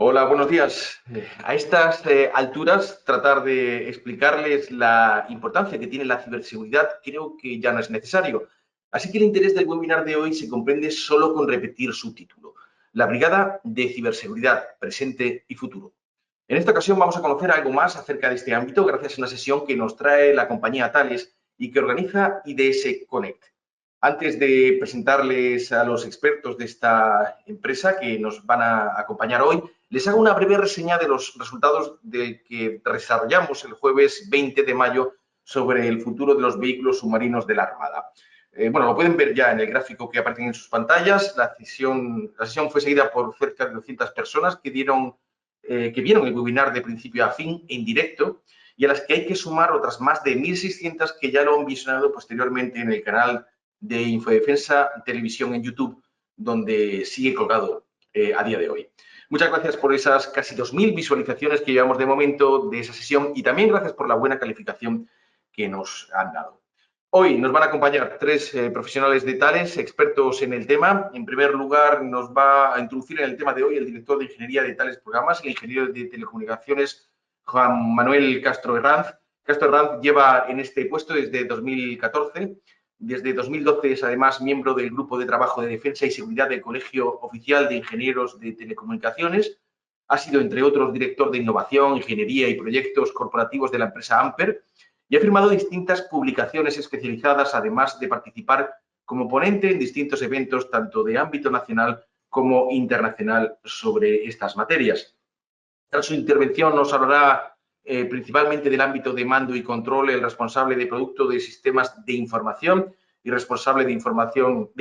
Hola, buenos días. A estas alturas, tratar de explicarles la importancia que tiene la ciberseguridad creo que ya no es necesario. Así que el interés del webinar de hoy se comprende solo con repetir su título. La Brigada de Ciberseguridad, presente y futuro. En esta ocasión vamos a conocer algo más acerca de este ámbito gracias a una sesión que nos trae la compañía Thales y que organiza IDS Connect. Antes de presentarles a los expertos de esta empresa que nos van a acompañar hoy, les hago una breve reseña de los resultados del que desarrollamos el jueves 20 de mayo sobre el futuro de los vehículos submarinos de la Armada. Bueno, lo pueden ver ya en el gráfico que aparece en sus pantallas. La sesión fue seguida por cerca de 200 personas que vieron el webinar de principio a fin en directo y a las que hay que sumar otras más de 1.600 que ya lo han visionado posteriormente en el canal de Infodefensa Televisión en YouTube, donde sigue colgado a día de hoy. Muchas gracias por esas casi 2.000 visualizaciones que llevamos de momento de esa sesión y también gracias por la buena calificación que nos han dado. Hoy nos van a acompañar tres profesionales de Thales, expertos en el tema. En primer lugar, nos va a introducir en el tema de hoy el director de Ingeniería de Thales Programas, el ingeniero de Telecomunicaciones, Juan Manuel Castro Herranz. Castro Herranz lleva en este puesto desde 2014. Desde 2012 es además miembro del Grupo de Trabajo de Defensa y Seguridad del Colegio Oficial de Ingenieros de Telecomunicaciones. Ha sido, entre otros, director de Innovación, Ingeniería y Proyectos Corporativos de la empresa Amper y ha firmado distintas publicaciones especializadas, además de participar como ponente en distintos eventos, tanto de ámbito nacional como internacional, sobre estas materias. Tras su intervención nos hablará principalmente del ámbito de mando y control, el responsable de producto de sistemas de información y responsable de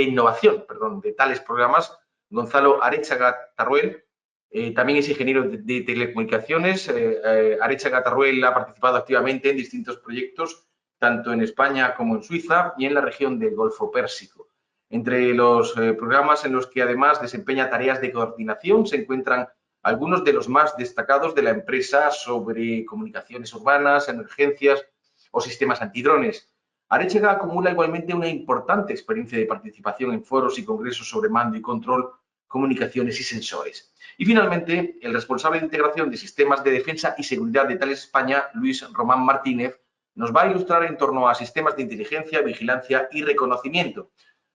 innovación de Thales Programas, Gonzalo Arechaga Tarruel. También es ingeniero de telecomunicaciones. Arechaga Tarruel ha participado activamente en distintos proyectos, tanto en España como en Suiza y en la región del Golfo Pérsico. Entre los programas en los que además desempeña tareas de coordinación se encuentran algunos de los más destacados de la empresa sobre comunicaciones urbanas, emergencias o sistemas antidrones. Arechaga acumula igualmente una importante experiencia de participación en foros y congresos sobre mando y control, comunicaciones y sensores. Y finalmente, el responsable de integración de sistemas de defensa y seguridad de Thales España, Luis Román Martínez, nos va a ilustrar en torno a sistemas de inteligencia, vigilancia y reconocimiento.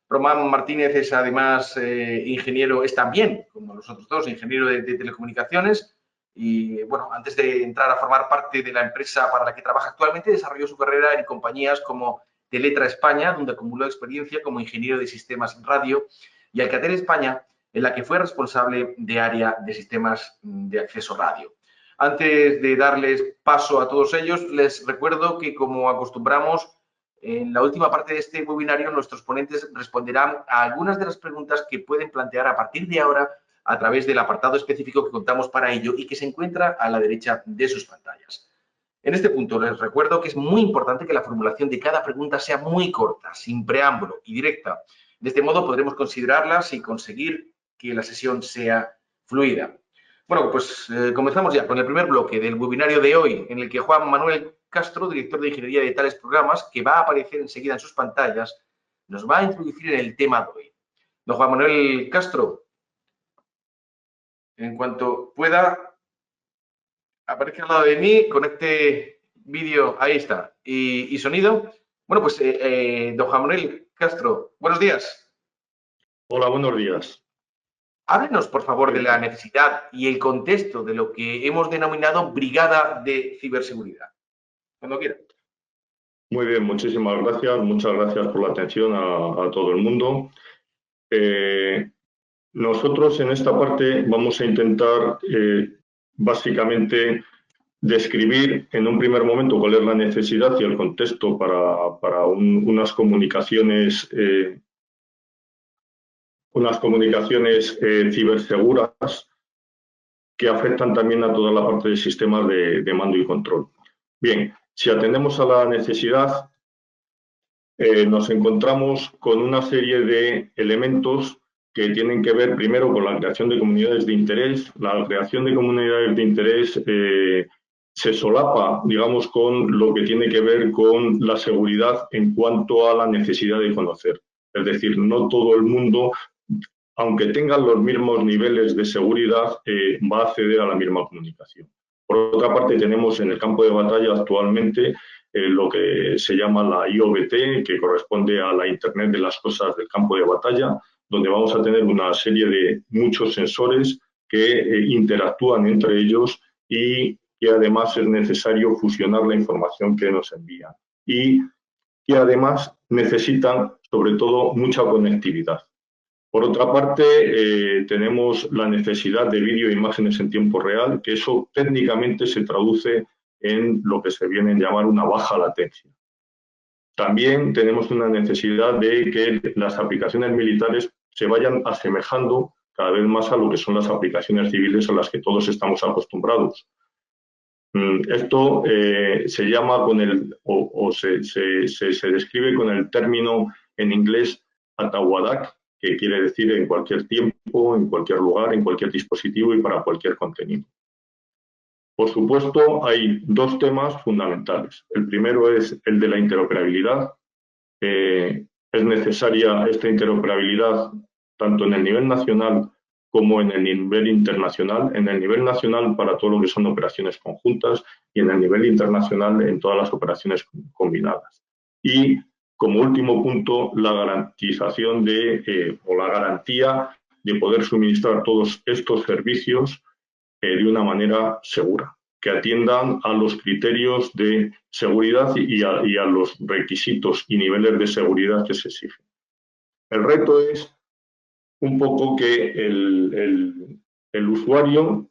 Román Martínez es además ingeniero, es también, como los otros dos, ingeniero de telecomunicaciones y, bueno, antes de entrar a formar parte de la empresa para la que trabaja actualmente, desarrolló su carrera en compañías como Teletra España, donde acumuló experiencia como ingeniero de sistemas radio, y Alcatel España, en la que fue responsable de área de sistemas de acceso radio. Antes de darles paso a todos ellos, les recuerdo que, como acostumbramos, en la última parte de este webinario, nuestros ponentes responderán a algunas de las preguntas que pueden plantear a partir de ahora a través del apartado específico que contamos para ello y que se encuentra a la derecha de sus pantallas. En este punto, les recuerdo que es muy importante que la formulación de cada pregunta sea muy corta, sin preámbulo y directa. De este modo, podremos considerarlas y conseguir que la sesión sea fluida. Bueno, pues comenzamos ya con el primer bloque del webinario de hoy, en el que Juan Manuel Castro, director de Ingeniería de Thales Programas, que va a aparecer enseguida en sus pantallas, nos va a introducir en el tema de hoy. Don Juan Manuel Castro, en cuanto pueda, aparece al lado de mí, conecte vídeo, ahí está, y sonido. Bueno, pues don Juan Manuel Castro, buenos días. Hola, buenos días. Háblenos, por favor, de la necesidad y el contexto de lo que hemos denominado Brigada de Ciberseguridad. Cuando quiera. Muy bien, muchísimas gracias. Muchas gracias por la atención a todo el mundo. Nosotros en esta parte vamos a intentar básicamente describir en un primer momento cuál es la necesidad y el contexto para unas comunicaciones ciberseguras que afectan también a toda la parte de sistemas de mando y control. Bien, si atendemos a la necesidad, nos encontramos con una serie de elementos que tienen que ver primero con la creación de comunidades de interés. La creación de comunidades de interés se solapa, digamos, con lo que tiene que ver con la seguridad en cuanto a la necesidad de conocer. Es decir, no todo el mundo aunque tengan los mismos niveles de seguridad, va a acceder a la misma comunicación. Por otra parte, tenemos en el campo de batalla actualmente lo que se llama la IoBT, que corresponde a la Internet de las Cosas del campo de batalla, donde vamos a tener una serie de muchos sensores que interactúan entre ellos y que además es necesario fusionar la información que nos envían. Y que además necesitan, sobre todo, mucha conectividad. Por otra parte, tenemos la necesidad de vídeo e imágenes en tiempo real, que eso técnicamente se traduce en lo que se viene a llamar una baja latencia. También tenemos una necesidad de que las aplicaciones militares se vayan asemejando cada vez más a lo que son las aplicaciones civiles a las que todos estamos acostumbrados. Esto se llama se describe con el término en inglés Atawadak, que quiere decir en cualquier tiempo, en cualquier lugar, en cualquier dispositivo y para cualquier contenido. Por supuesto, hay dos temas fundamentales. El primero es el de la interoperabilidad. Es necesaria esta interoperabilidad tanto en el nivel nacional como en el nivel internacional. En el nivel nacional para todo lo que son operaciones conjuntas y en el nivel internacional en todas las operaciones combinadas. Y como último punto, la garantización o la garantía de poder suministrar todos estos servicios de una manera segura, que atiendan a los criterios de seguridad y a los requisitos y niveles de seguridad que se exigen. El reto es un poco que el usuario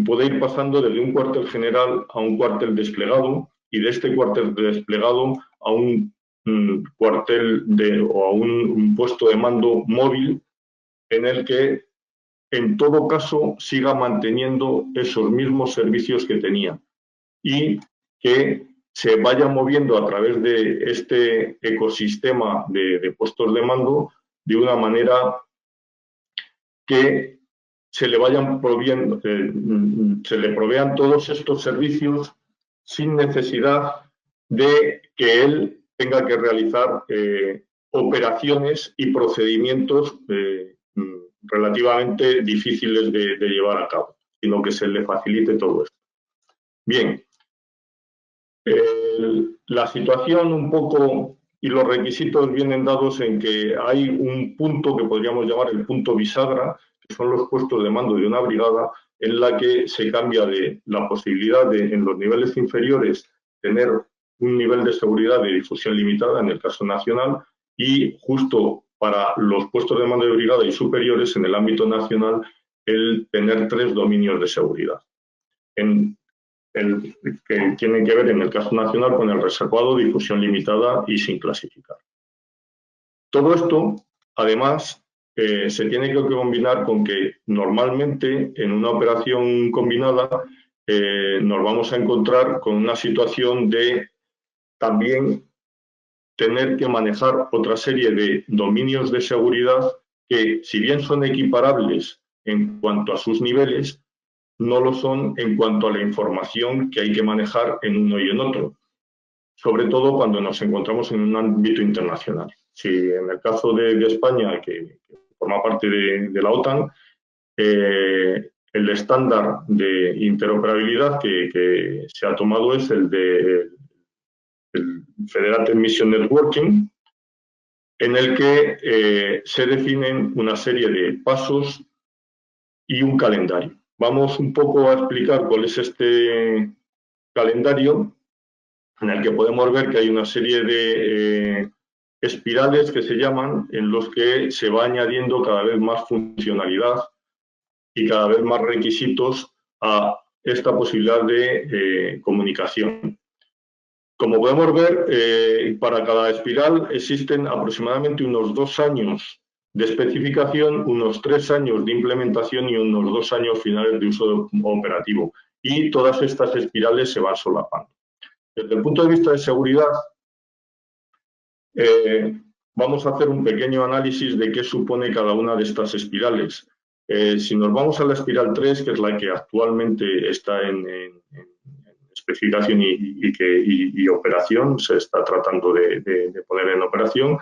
puede ir pasando desde un cuartel general a un cuartel desplegado y de este cuartel desplegado a un cuartel o a un puesto de mando móvil en el que en todo caso siga manteniendo esos mismos servicios que tenía y que se vaya moviendo a través de este ecosistema de puestos de mando de una manera que se le vayan proviendo, se le provean todos estos servicios sin necesidad de que él tenga que realizar operaciones y procedimientos relativamente difíciles de llevar a cabo, sino que se le facilite todo esto. Bien, la situación un poco y los requisitos vienen dados en que hay un punto que podríamos llamar el punto bisagra, que son los puestos de mando de una brigada, en la que se cambia de la posibilidad de, en los niveles inferiores, tener un nivel de seguridad de difusión limitada, en el caso nacional, y justo para los puestos de mando de brigada y superiores, en el ámbito nacional, el tener 3 dominios de seguridad. Que tienen que ver en el caso nacional con el reservado, difusión limitada y sin clasificar. Todo esto, además, se tiene que combinar con que normalmente en una operación combinada nos vamos a encontrar con una situación de también tener que manejar otra serie de dominios de seguridad que, si bien son equiparables en cuanto a sus niveles, no lo son en cuanto a la información que hay que manejar en uno y en otro, sobre todo cuando nos encontramos en un ámbito internacional. Si en el caso de España, que forma parte de la OTAN, el estándar de interoperabilidad que se ha tomado es el de el Federated Mission Networking, en el que se definen una serie de pasos y un calendario. Vamos un poco a explicar cuál es este calendario, en el que podemos ver que hay una serie de espirales que se llaman, en los que se va añadiendo cada vez más funcionalidad y cada vez más requisitos a esta posibilidad de comunicación. Como podemos ver, para cada espiral existen aproximadamente unos 2 años de especificación, unos 3 años de implementación y unos 2 años finales de uso operativo. Y todas estas espirales se van solapando. Desde el punto de vista de seguridad, vamos a hacer un pequeño análisis de qué supone cada una de estas espirales. Si nos vamos a la espiral 3, que es la que actualmente está en especificación y operación, se está tratando de poner en operación,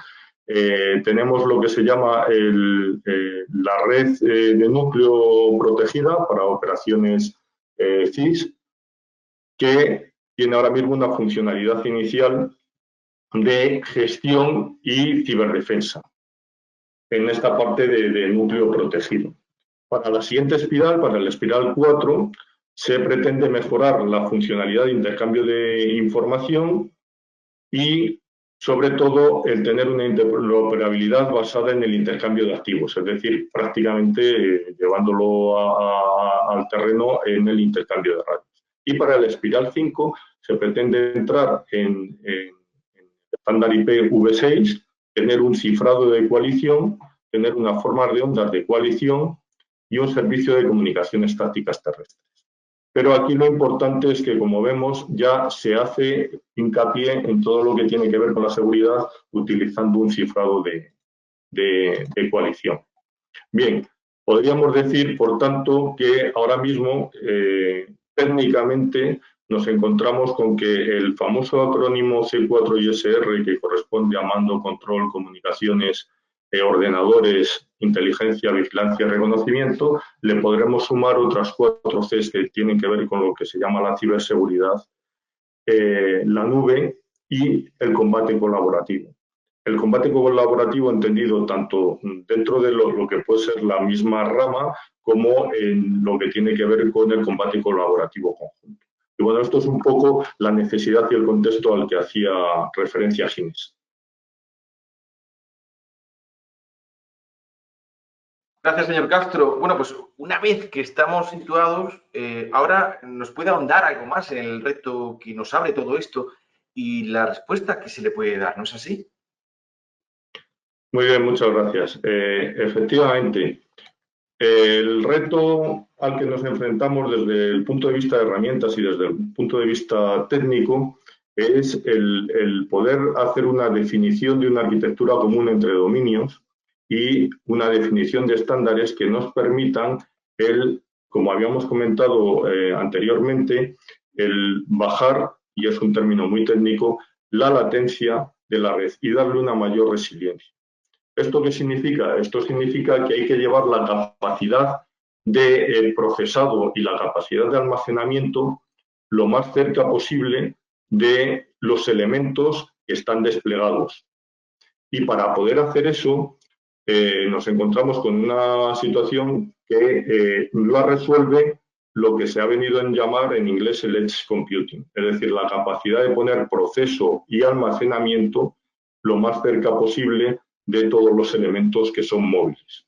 tenemos lo que se llama la red de núcleo protegida para operaciones CIS, que tiene ahora mismo una funcionalidad inicial de gestión y ciberdefensa en esta parte de núcleo protegido. Para la siguiente espiral, para la espiral 4, se pretende mejorar la funcionalidad de intercambio de información y, sobre todo, el tener una interoperabilidad basada en el intercambio de activos, es decir, prácticamente llevándolo al terreno en el intercambio de radios. Y para la espiral 5 se pretende entrar en estándar IPv6, tener un cifrado de coalición, tener una forma de ondas de coalición y un servicio de comunicaciones tácticas terrestres. Pero aquí lo importante es que, como vemos, ya se hace hincapié en todo lo que tiene que ver con la seguridad utilizando un cifrado de coalición. Bien, podríamos decir, por tanto, que ahora mismo técnicamente nos encontramos con que el famoso acrónimo C4ISR, que corresponde a mando, control, comunicaciones, ordenadores, inteligencia, vigilancia y reconocimiento, le podremos sumar otras 4 Cs que tienen que ver con lo que se llama la ciberseguridad, la nube y el combate colaborativo. El combate colaborativo entendido tanto dentro de lo que puede ser la misma rama como en lo que tiene que ver con el combate colaborativo conjunto. Y bueno, esto es un poco la necesidad y el contexto al que hacía referencia Ginés. Gracias, señor Castro. Bueno, pues una vez que estamos situados, ahora nos puede ahondar algo más en el reto que nos abre todo esto y la respuesta que se le puede dar, ¿no es así? Muy bien, muchas gracias. Efectivamente, el reto al que nos enfrentamos desde el punto de vista de herramientas y desde el punto de vista técnico es el poder hacer una definición de una arquitectura común entre dominios y una definición de estándares que nos permitan como habíamos comentado anteriormente, el bajar, y es un término muy técnico, la latencia de la red y darle una mayor resiliencia. ¿Esto qué significa? Esto significa que hay que llevar la capacidad de procesado y la capacidad de almacenamiento lo más cerca posible de los elementos que están desplegados. Y para poder hacer eso, nos encontramos con una situación que la resuelve lo que se ha venido a llamar en inglés el Edge Computing, es decir, la capacidad de poner proceso y almacenamiento lo más cerca posible de todos los elementos que son móviles.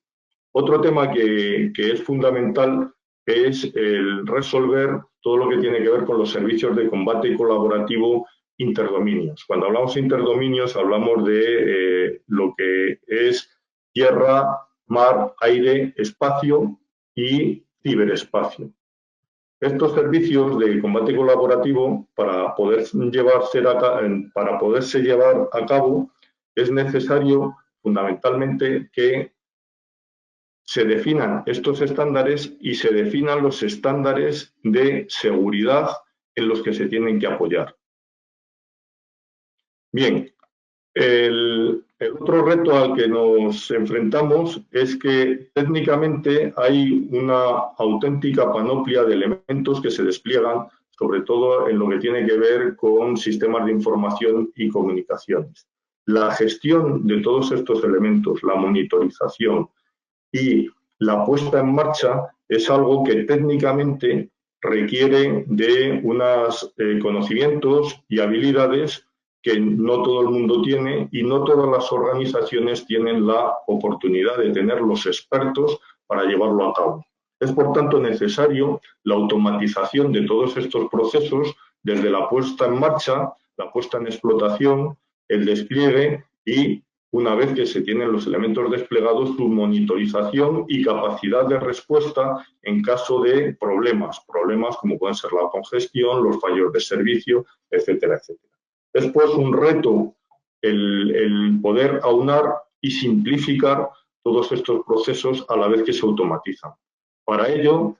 Otro tema que es fundamental es el resolver todo lo que tiene que ver con los servicios de combate colaborativo interdominios. Cuando hablamos de interdominios hablamos de lo que es tierra, mar, aire, espacio y ciberespacio. Estos servicios de combate colaborativo, para poderse llevar a cabo, es necesario fundamentalmente que se definan estos estándares y se definan los estándares de seguridad en los que se tienen que apoyar. Bien, el otro reto al que nos enfrentamos es que técnicamente hay una auténtica panoplia de elementos que se despliegan, sobre todo en lo que tiene que ver con sistemas de información y comunicaciones. La gestión de todos estos elementos, la monitorización y la puesta en marcha es algo que técnicamente requiere de unos conocimientos y habilidades que no todo el mundo tiene y no todas las organizaciones tienen la oportunidad de tener los expertos para llevarlo a cabo. Es, por tanto, necesario la automatización de todos estos procesos desde la puesta en marcha, la puesta en explotación, el despliegue y, una vez que se tienen los elementos desplegados, su monitorización y capacidad de respuesta en caso de problemas como pueden ser la congestión, los fallos de servicio, etcétera, etcétera. Es pues un reto el poder aunar y simplificar todos estos procesos a la vez que se automatizan. Para ello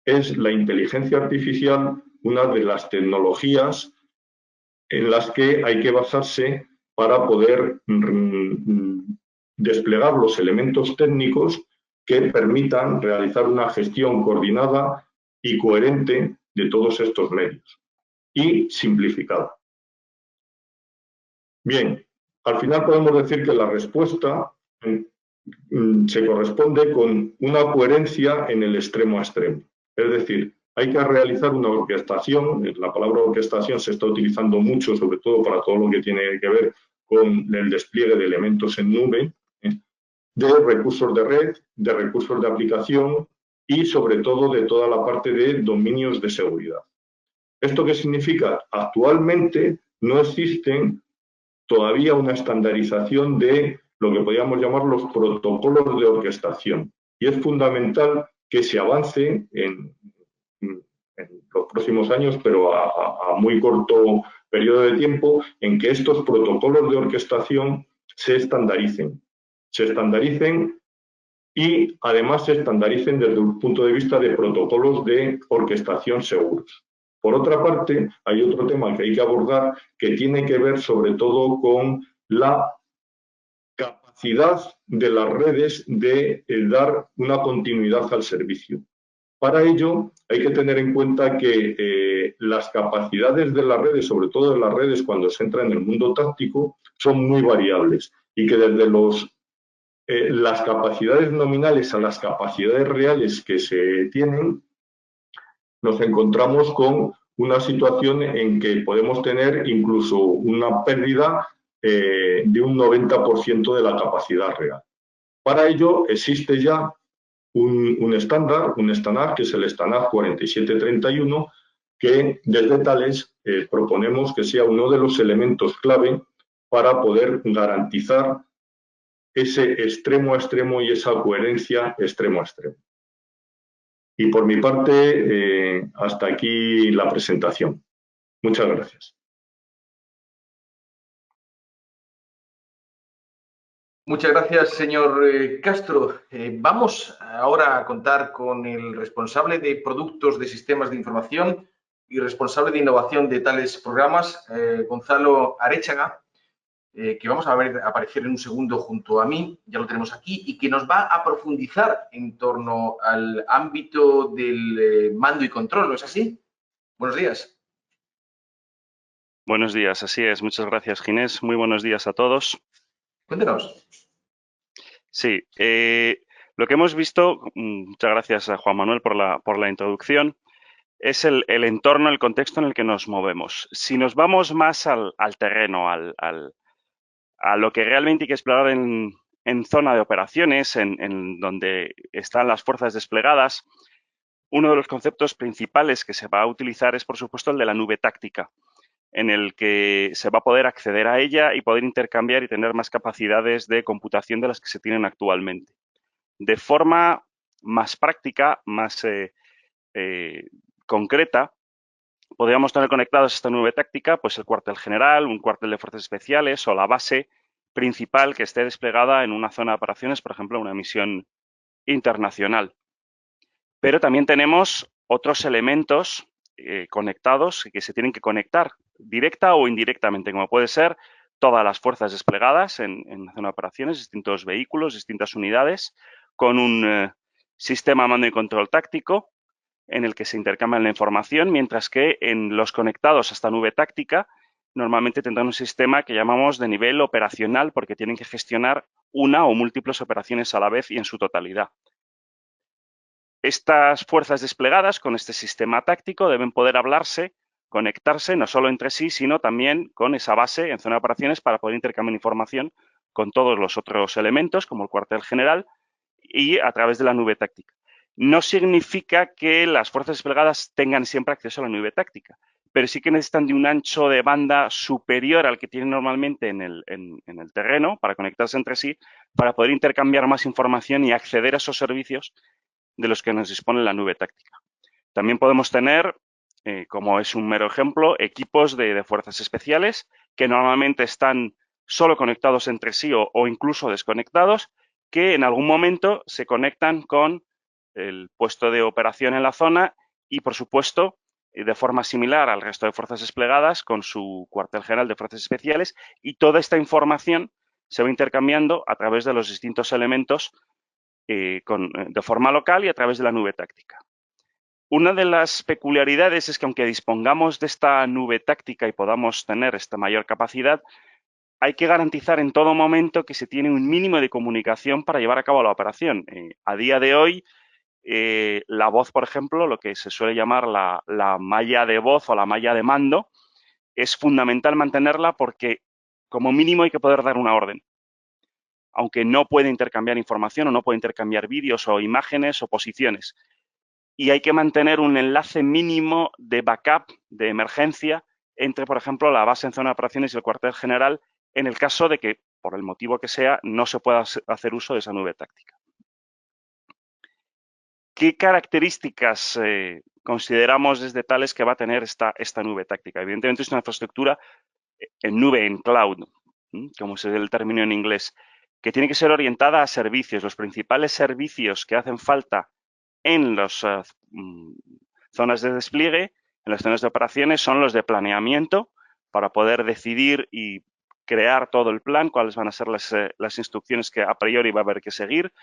es la inteligencia artificial una de las tecnologías en las que hay que basarse para poder desplegar los elementos técnicos que permitan realizar una gestión coordinada y coherente de todos estos medios y simplificada. Bien, al final podemos decir que la respuesta se corresponde con una coherencia en el extremo a extremo. Es decir, hay que realizar una orquestación. La palabra orquestación se está utilizando mucho, sobre todo para todo lo que tiene que ver con el despliegue de elementos en nube, de recursos de red, de recursos de aplicación y, sobre todo, de toda la parte de dominios de seguridad. ¿Esto qué significa? Actualmente no existen todavía una estandarización de lo que podríamos llamar los protocolos de orquestación. Y es fundamental que se avance en los próximos años, pero a muy corto periodo de tiempo, en que estos protocolos de orquestación se estandaricen. Se estandaricen y además se estandaricen desde un punto de vista de protocolos de orquestación seguros. Por otra parte, hay otro tema que hay que abordar que tiene que ver sobre todo con la capacidad de las redes de dar una continuidad al servicio. Para ello, hay que tener en cuenta que las capacidades de las redes, sobre todo de las redes cuando se entra en el mundo táctico, son muy variables y que desde las capacidades nominales a las capacidades reales que se tienen, nos encontramos con una situación en que podemos tener incluso una pérdida de un 90% de la capacidad real. Para ello existe ya un estándar que es el estándar 4731, que desde Thales proponemos que sea uno de los elementos clave para poder garantizar ese extremo a extremo y esa coherencia extremo a extremo. Y por mi parte, hasta aquí la presentación. Muchas gracias. Muchas gracias, señor Castro. Vamos ahora a contar con el responsable de productos de sistemas de información y responsable de innovación de tales programas, Gonzalo Arechaga, que vamos a ver aparecer en un segundo junto a mí, ya lo tenemos aquí, y que nos va a profundizar en torno al ámbito del mando y control, ¿no es así? Buenos días. Buenos días, así es. Muchas gracias, Ginés. Muy buenos días a todos. Cuéntenos. Sí, lo que hemos visto, muchas gracias a Juan Manuel por la introducción, es el entorno, el contexto en el que nos movemos. Si nos vamos más al terreno, a lo que realmente hay que explorar en zona de operaciones, en donde están las fuerzas desplegadas, uno de los conceptos principales que se va a utilizar es, por supuesto, el de la nube táctica, en el que se va a poder acceder a ella y poder intercambiar y tener más capacidades de computación de las que se tienen actualmente. De forma más práctica, más concreta, podríamos tener conectados a esta nube táctica pues el cuartel general, un cuartel de fuerzas especiales o la base principal que esté desplegada en una zona de operaciones, por ejemplo, una misión internacional. Pero también tenemos otros elementos conectados que se tienen que conectar directa o indirectamente, como puede ser todas las fuerzas desplegadas en la zona de operaciones, distintos vehículos, distintas unidades, con un sistema de mando y control táctico en el que se intercambian la información, mientras que en los conectados a esta nube táctica normalmente tendrán un sistema que llamamos de nivel operacional porque tienen que gestionar una o múltiples operaciones a la vez y en su totalidad. Estas fuerzas desplegadas con este sistema táctico deben poder hablarse, conectarse no solo entre sí, sino también con esa base en zona de operaciones para poder intercambiar información con todos los otros elementos, como el cuartel general, y a través de la nube táctica. No significa que las fuerzas desplegadas tengan siempre acceso a la nube táctica, pero sí que necesitan de un ancho de banda superior al que tienen normalmente en el terreno para conectarse entre sí, para poder intercambiar más información y acceder a esos servicios de los que nos dispone la nube táctica. También podemos tener, como es un mero ejemplo, equipos de fuerzas especiales que normalmente están solo conectados entre sí o incluso desconectados, que en algún momento se conectan con el puesto de operación en la zona y, por supuesto, de forma similar al resto de fuerzas desplegadas con su cuartel general de fuerzas especiales, y toda esta información se va intercambiando a través de los distintos elementos de forma local y a través de la nube táctica. Una de las peculiaridades es que aunque dispongamos de esta nube táctica y podamos tener esta mayor capacidad, hay que garantizar en todo momento que se tiene un mínimo de comunicación para llevar a cabo la operación. A día de hoy, la voz, por ejemplo, lo que se suele llamar la malla de voz o la malla de mando, es fundamental mantenerla porque como mínimo hay que poder dar una orden. Aunque no puede intercambiar información o no puede intercambiar vídeos o imágenes o posiciones. Y hay que mantener un enlace mínimo de backup, de emergencia, entre, por ejemplo, la base en zona de operaciones y el cuartel general, en el caso de que, por el motivo que sea, no se pueda hacer uso de esa nube táctica. ¿Qué características consideramos desde tales que va a tener esta nube táctica? Evidentemente es una infraestructura en nube, en cloud, como es el término en inglés, que tiene que ser orientada a servicios. Los principales servicios que hacen falta en las zonas de despliegue, en las zonas de operaciones, son los de planeamiento, para poder decidir y crear todo el plan, cuáles van a ser las instrucciones que a priori va a haber que seguir,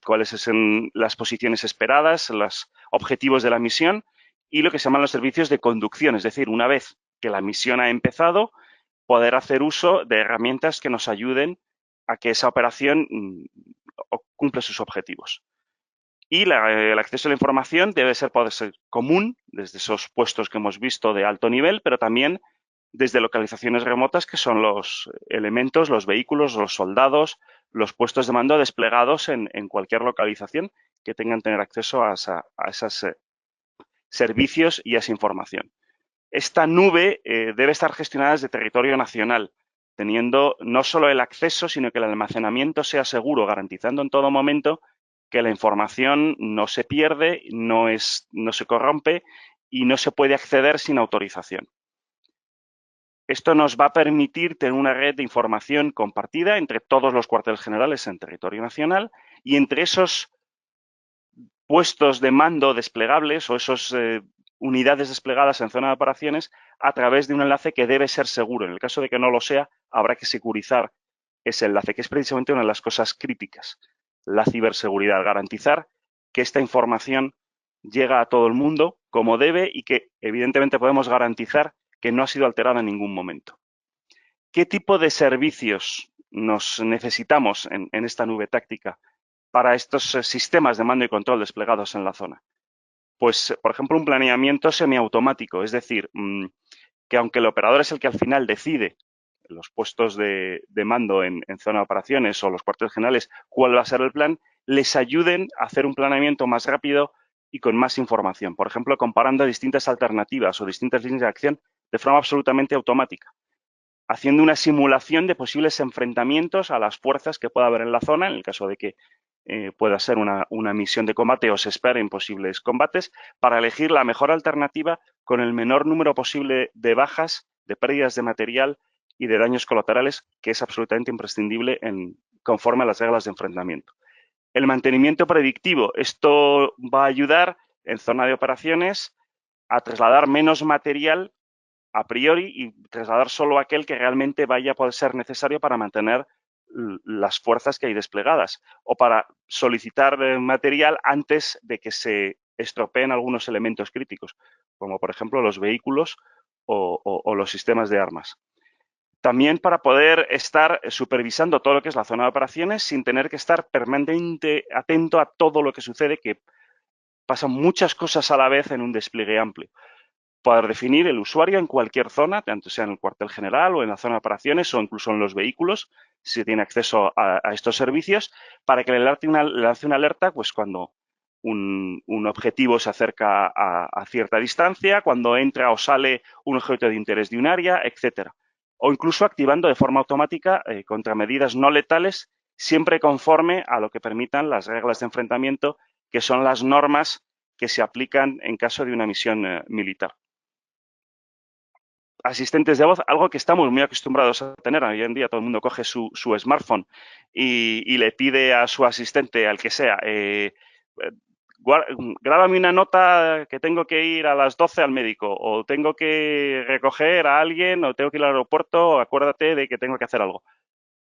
cuáles son las posiciones esperadas, los objetivos de la misión, y lo que se llaman los servicios de conducción, es decir, una vez que la misión ha empezado, poder hacer uso de herramientas que nos ayuden a que esa operación cumpla sus objetivos. Y el acceso a la información puede ser común desde esos puestos que hemos visto de alto nivel, pero también desde localizaciones remotas, que son los elementos, los vehículos, los soldados, los puestos de mando desplegados en cualquier localización que tengan tener acceso a esos servicios y a esa información. Esta nube debe estar gestionada desde territorio nacional, teniendo no solo el acceso, sino que el almacenamiento sea seguro, garantizando en todo momento que la información no se pierde, no se corrompe y no se puede acceder sin autorización. Esto nos va a permitir tener una red de información compartida entre todos los cuarteles generales en territorio nacional y entre esos puestos de mando desplegables o esas unidades desplegadas en zona de operaciones a través de un enlace que debe ser seguro. En el caso de que no lo sea, habrá que securizar ese enlace, que es precisamente una de las cosas críticas. La ciberseguridad, garantizar que esta información llega a todo el mundo como debe y que evidentemente podemos garantizar que no ha sido alterada en ningún momento. ¿Qué tipo de servicios nos necesitamos en esta nube táctica para estos sistemas de mando y control desplegados en la zona? Pues, por ejemplo, un planeamiento semiautomático, es decir, que aunque el operador es el que al final decide los puestos de mando en zona de operaciones o los cuarteles generales cuál va a ser el plan, les ayuden a hacer un planeamiento más rápido y con más información. Por ejemplo, comparando distintas alternativas o distintas líneas de acción de forma absolutamente automática, haciendo una simulación de posibles enfrentamientos a las fuerzas que pueda haber en la zona, en el caso de que pueda ser una misión de combate o se esperen posibles combates, para elegir la mejor alternativa con el menor número posible de bajas, de pérdidas de material y de daños colaterales, que es absolutamente imprescindible conforme a las reglas de enfrentamiento. El mantenimiento predictivo. Esto va a ayudar en zona de operaciones a trasladar menos material a priori y trasladar solo aquel que realmente vaya a poder ser necesario para mantener las fuerzas que hay desplegadas o para solicitar material antes de que se estropeen algunos elementos críticos, como por ejemplo los vehículos o los sistemas de armas. También para poder estar supervisando todo lo que es la zona de operaciones sin tener que estar permanentemente atento a todo lo que sucede, que pasan muchas cosas a la vez en un despliegue amplio. Poder definir el usuario en cualquier zona, tanto sea en el cuartel general o en la zona de operaciones o incluso en los vehículos, si se tiene acceso a estos servicios, para que le lance una alerta pues cuando un objetivo se acerca a cierta distancia, cuando entra o sale un objeto de interés de un área, etcétera. O incluso activando de forma automática contramedidas no letales, siempre conforme a lo que permitan las reglas de enfrentamiento, que son las normas que se aplican en caso de una misión militar. Asistentes de voz, algo que estamos muy acostumbrados a tener. Hoy en día todo el mundo coge su smartphone y le pide a su asistente, al que sea, grábame una nota que tengo que ir a las 12 al médico, o tengo que recoger a alguien, o tengo que ir al aeropuerto, acuérdate de que tengo que hacer algo.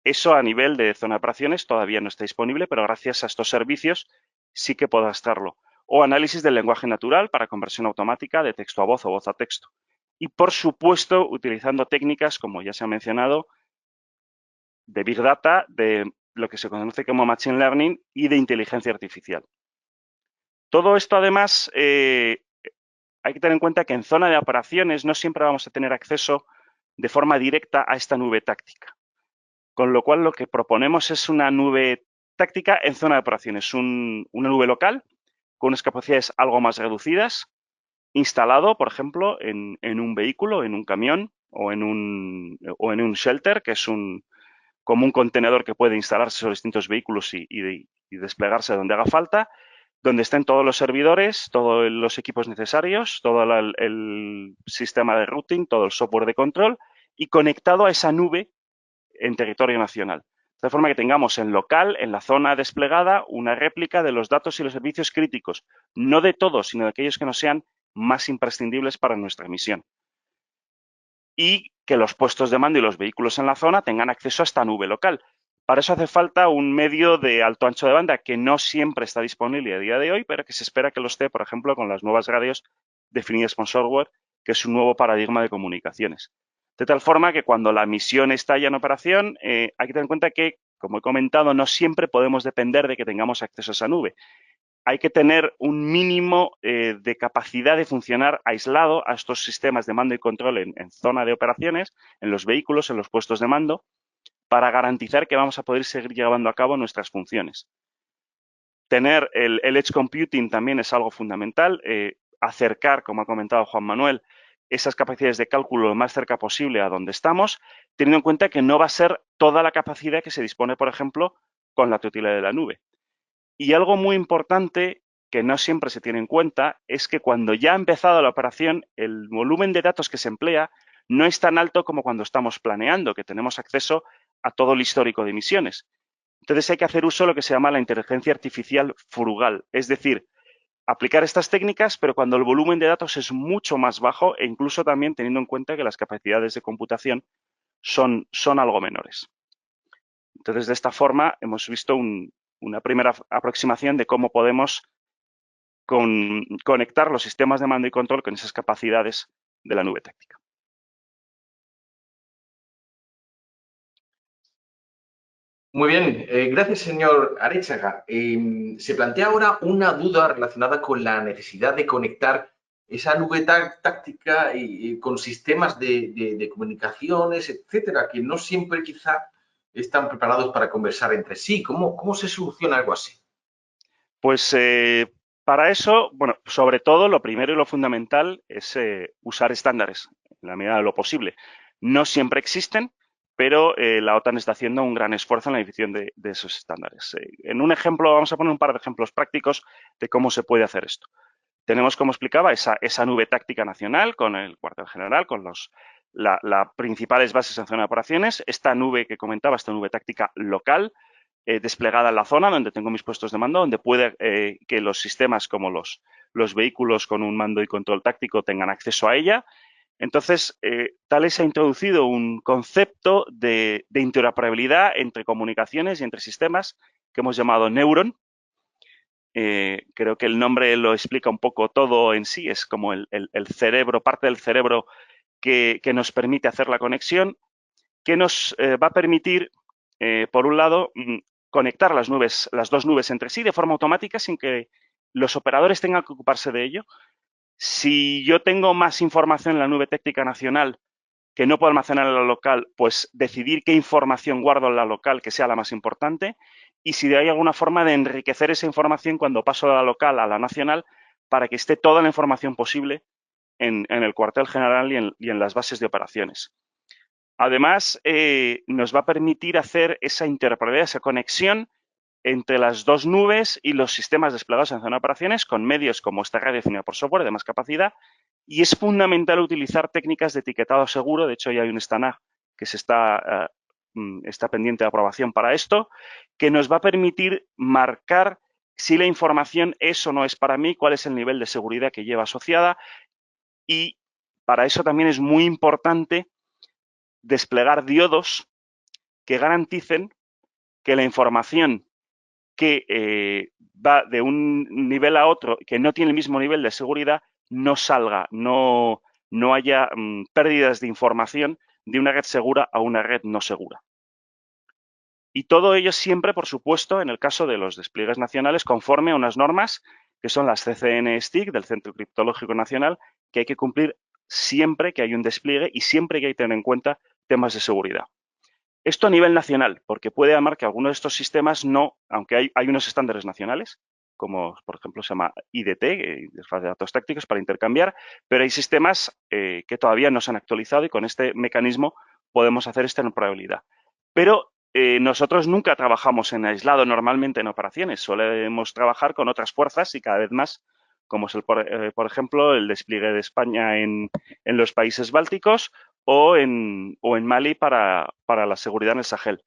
Eso a nivel de zona de operaciones todavía no está disponible, pero gracias a estos servicios sí que podrá estarlo. O análisis del lenguaje natural para conversión automática de texto a voz o voz a texto. Y, por supuesto, utilizando técnicas, como ya se ha mencionado, de Big Data, de lo que se conoce como Machine Learning y de inteligencia artificial. Todo esto, además, hay que tener en cuenta que en zona de operaciones no siempre vamos a tener acceso de forma directa a esta nube táctica. Con lo cual, lo que proponemos es una nube táctica en zona de operaciones, una nube local con unas capacidades algo más reducidas, instalado, por ejemplo, en un vehículo, en un camión o en un shelter, que es como un contenedor que puede instalarse sobre distintos vehículos y desplegarse donde haga falta, donde estén todos los servidores, todos los equipos necesarios, todo el sistema de routing, todo el software de control y conectado a esa nube en territorio nacional. De forma que tengamos en local, en la zona desplegada, una réplica de los datos y los servicios críticos, no de todos, sino de aquellos que nos sean más imprescindibles para nuestra misión. Y que los puestos de mando y los vehículos en la zona tengan acceso a esta nube local. Para eso hace falta un medio de alto ancho de banda que no siempre está disponible a día de hoy, pero que se espera que lo esté, por ejemplo, con las nuevas radios definidas con software, que es un nuevo paradigma de comunicaciones. De tal forma que cuando la misión está ya en operación, hay que tener en cuenta que, como he comentado, no siempre podemos depender de que tengamos acceso a esa nube. Hay que tener un mínimo de capacidad de funcionar aislado a estos sistemas de mando y control en zona de operaciones, en los vehículos, en los puestos de mando, para garantizar que vamos a poder seguir llevando a cabo nuestras funciones. Tener el Edge Computing también es algo fundamental. Acercar, como ha comentado Juan Manuel, esas capacidades de cálculo lo más cerca posible a donde estamos, teniendo en cuenta que no va a ser toda la capacidad que se dispone, por ejemplo, con la totalidad de la nube. Y algo muy importante que no siempre se tiene en cuenta es que cuando ya ha empezado la operación, el volumen de datos que se emplea no es tan alto como cuando estamos planeando, que tenemos acceso a todo el histórico de misiones. Entonces hay que hacer uso de lo que se llama la inteligencia artificial frugal, es decir, aplicar estas técnicas, pero cuando el volumen de datos es mucho más bajo e incluso también teniendo en cuenta que las capacidades de computación son algo menores. Entonces, de esta forma, hemos visto una primera aproximación de cómo podemos conectar los sistemas de mando y control con esas capacidades de la nube táctica. Muy bien, gracias, señor Arechaga. Se plantea ahora una duda relacionada con la necesidad de conectar esa nube táctica con sistemas de comunicaciones, etcétera, que no siempre quizá están preparados para conversar entre sí. ¿Cómo se soluciona algo así? Pues para eso, bueno, sobre todo lo primero y lo fundamental es usar estándares en la medida de lo posible. No siempre existen, pero la OTAN está haciendo un gran esfuerzo en la definición de esos estándares. En un ejemplo, vamos a poner un par de ejemplos prácticos de cómo se puede hacer esto. Tenemos, como explicaba, esa nube táctica nacional con el cuartel general, con las principales bases en zona de operaciones. Esta nube que comentaba, esta nube táctica local, desplegada en la zona donde tengo mis puestos de mando, donde puede que los sistemas como los vehículos con un mando y control táctico tengan acceso a ella. Entonces, Thales ha introducido un concepto de interoperabilidad entre comunicaciones y entre sistemas que hemos llamado Neuron. Creo que el nombre lo explica un poco todo en sí, es como el cerebro, parte del cerebro que nos permite hacer la conexión, que nos va a permitir, por un lado, conectar las dos nubes entre sí de forma automática sin que los operadores tengan que ocuparse de ello. Si yo tengo más información en la nube táctica nacional que no puedo almacenar en la local, pues decidir qué información guardo en la local que sea la más importante y si hay alguna forma de enriquecer esa información cuando paso de la local a la nacional para que esté toda la información posible en el cuartel general y en las bases de operaciones. Además, nos va a permitir hacer esa interoperabilidad, esa conexión entre las dos nubes y los sistemas desplegados en zona de operaciones con medios como esta red definida por software de más capacidad. Y es fundamental utilizar técnicas de etiquetado seguro. De hecho, ya hay un STANAG que está pendiente de aprobación para esto, que nos va a permitir marcar si la información es o no es para mí, cuál es el nivel de seguridad que lleva asociada, y para eso también es muy importante desplegar diodos que garanticen que la información que va de un nivel a otro, que no tiene el mismo nivel de seguridad, no salga, no haya pérdidas de información de una red segura a una red no segura. Y todo ello siempre, por supuesto, en el caso de los despliegues nacionales, conforme a unas normas que son las CCN-STIC del Centro Criptológico Nacional, que hay que cumplir siempre que hay un despliegue y siempre que hay que tener en cuenta temas de seguridad. Esto a nivel nacional, porque puede llamar que algunos de estos sistemas no, aunque hay unos estándares nacionales, como por ejemplo se llama IDT, de datos tácticos para intercambiar, pero hay sistemas que todavía no se han actualizado y con este mecanismo podemos hacer esta probabilidad. Pero nosotros nunca trabajamos en aislado normalmente en operaciones, solemos trabajar con otras fuerzas y cada vez más, como es por ejemplo el despliegue de España en los países bálticos o en Mali para la seguridad en el Sahel. De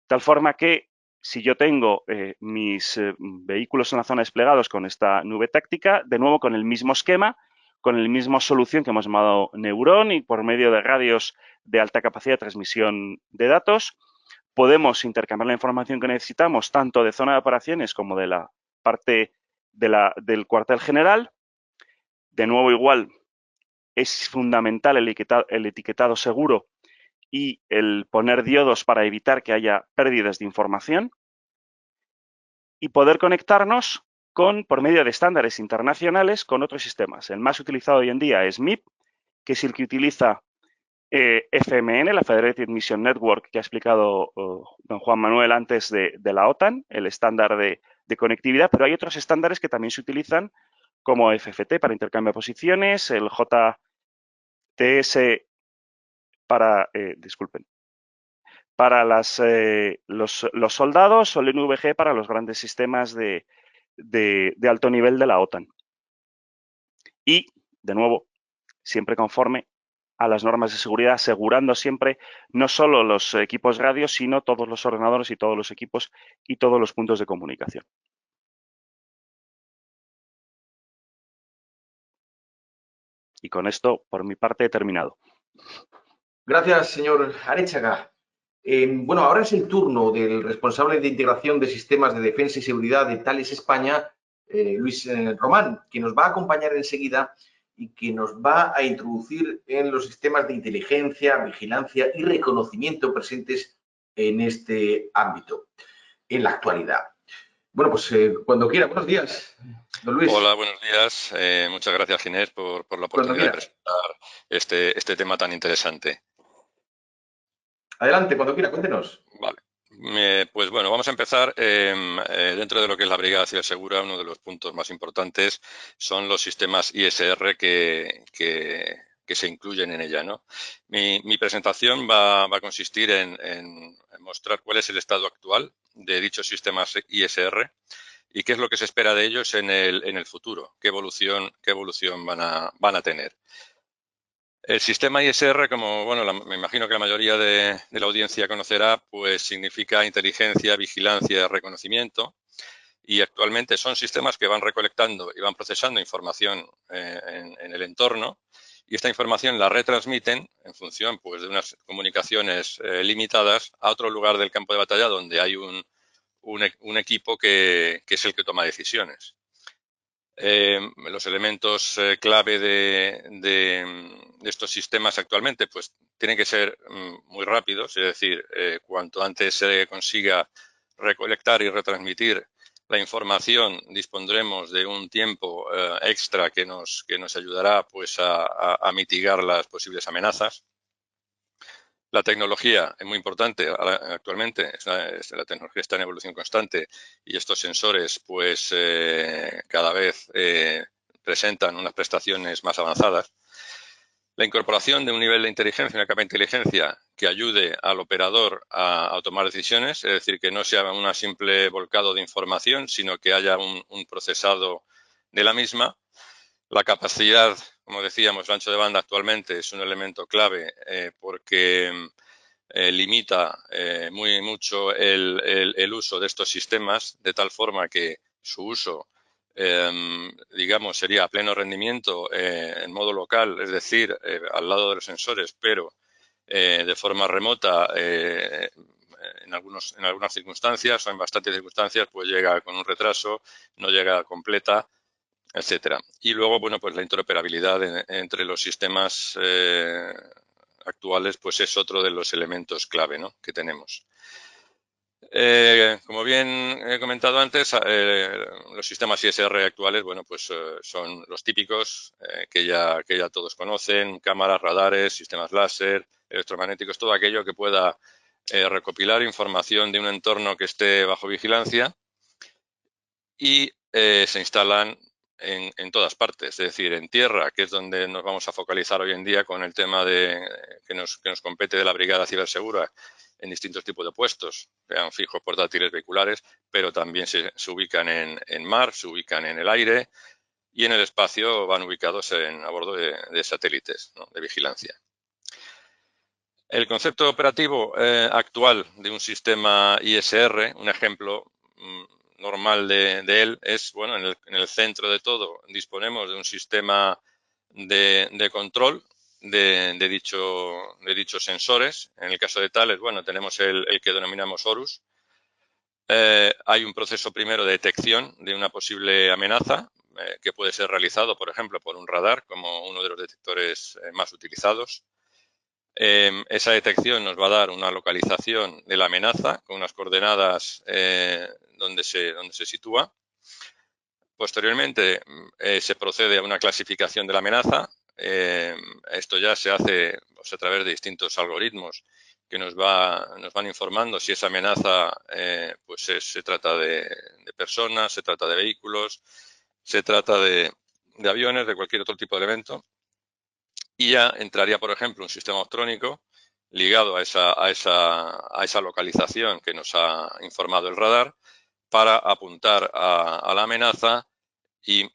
tal forma que si yo tengo mis vehículos en la zona desplegados con esta nube táctica, de nuevo con el mismo esquema, con la misma solución que hemos llamado Neuron y por medio de radios de alta capacidad de transmisión de datos, podemos intercambiar la información que necesitamos tanto de zona de operaciones como de la parte del cuartel general. De nuevo, igual, es fundamental el etiquetado seguro y el poner diodos para evitar que haya pérdidas de información y poder conectarnos por medio de estándares internacionales con otros sistemas. El más utilizado hoy en día es MIP, que es el que utiliza FMN, la Federated Mission Network, que ha explicado don Juan Manuel antes de la OTAN, el estándar de conectividad, pero hay otros estándares que también se utilizan como FFT para intercambio de posiciones, el JTS para, para los soldados o el NVG para los grandes sistemas de alto nivel de la OTAN. Y, de nuevo, siempre conforme a las normas de seguridad, asegurando siempre no solo los equipos radios, sino todos los ordenadores y todos los equipos y todos los puntos de comunicación. Y con esto, por mi parte, he terminado. Gracias, señor Arechaga. Bueno, ahora es el turno del responsable de integración de sistemas de defensa y seguridad de Thales España, Luis Román, que nos va a acompañar enseguida y que nos va a introducir en los sistemas de inteligencia, vigilancia y reconocimiento presentes en este ámbito, en la actualidad. Bueno, pues cuando quiera. Buenos días, don Luis. Hola, buenos días. Muchas gracias, Ginés, por la oportunidad de presentar este tema tan interesante. Adelante, cuando quiera, cuéntenos. Vale. Pues bueno, vamos a empezar. Dentro de lo que es la Brigada Cibersegura, uno de los puntos más importantes son los sistemas ISR que se incluyen en ella, ¿no? Mi presentación va a consistir en mostrar cuál es el estado actual de dichos sistemas ISR y qué es lo que se espera de ellos en el futuro, qué evolución van a tener. El sistema ISR, como bueno, me imagino que la mayoría de la audiencia conocerá, pues significa inteligencia, vigilancia, reconocimiento, y actualmente son sistemas que van recolectando y van procesando información en el entorno, y esta información la retransmiten en función pues, de unas comunicaciones limitadas a otro lugar del campo de batalla donde hay un equipo que es el que toma decisiones. Los elementos clave de estos sistemas actualmente pues tienen que ser muy rápidos, es decir, cuanto antes se consiga recolectar y retransmitir la información, dispondremos de un tiempo extra que nos ayudará pues a mitigar las posibles amenazas. La tecnología es muy importante actualmente, la tecnología está en evolución constante y estos sensores pues cada vez presentan unas prestaciones más avanzadas. La incorporación de un nivel de inteligencia, una capa de inteligencia que ayude al operador a tomar decisiones, es decir, que no sea un simple volcado de información, sino que haya un procesado de la misma. La capacidad, como decíamos, el ancho de banda actualmente es un elemento clave porque limita mucho el uso de estos sistemas, de tal forma que su uso, digamos, sería a pleno rendimiento en modo local, es decir, al lado de los sensores, pero de forma remota en algunas circunstancias o en bastantes circunstancias, pues llega con un retraso, no llega completa, etcétera. Y luego, bueno, pues la interoperabilidad entre los sistemas actuales, pues es otro de los elementos clave, ¿no?, que tenemos. Como bien he comentado antes, los sistemas ISR actuales, bueno, pues son los típicos que ya todos conocen: cámaras, radares, sistemas láser, electromagnéticos, todo aquello que pueda recopilar información de un entorno que esté bajo vigilancia y se instalan en todas partes, es decir, en tierra, que es donde nos vamos a focalizar hoy en día con el tema que nos compete de la Brigada Cibersegura, en distintos tipos de puestos, sean fijos, portátiles, vehiculares, pero también se ubican en mar, se ubican en el aire, y en el espacio van ubicados a bordo de satélites, ¿no?, de vigilancia. El concepto operativo actual de un sistema ISR, un ejemplo normal de él es, bueno, en el centro de todo disponemos de un sistema de control de dichos sensores. En el caso de Thales, bueno, tenemos el que denominamos Horus. Hay un proceso primero de detección de una posible amenaza que puede ser realizado, por ejemplo, por un radar, como uno de los detectores más utilizados. Esa detección nos va a dar una localización de la amenaza con unas coordenadas donde se sitúa. Posteriormente se procede a una clasificación de la amenaza. Esto ya se hace pues, a través de distintos algoritmos que nos van informando si esa amenaza pues se trata de personas, se trata de vehículos, se trata de aviones, de cualquier otro tipo de elemento. Y ya entraría, por ejemplo, un sistema electrónico ligado a esa localización que nos ha informado el radar para apuntar a la amenaza e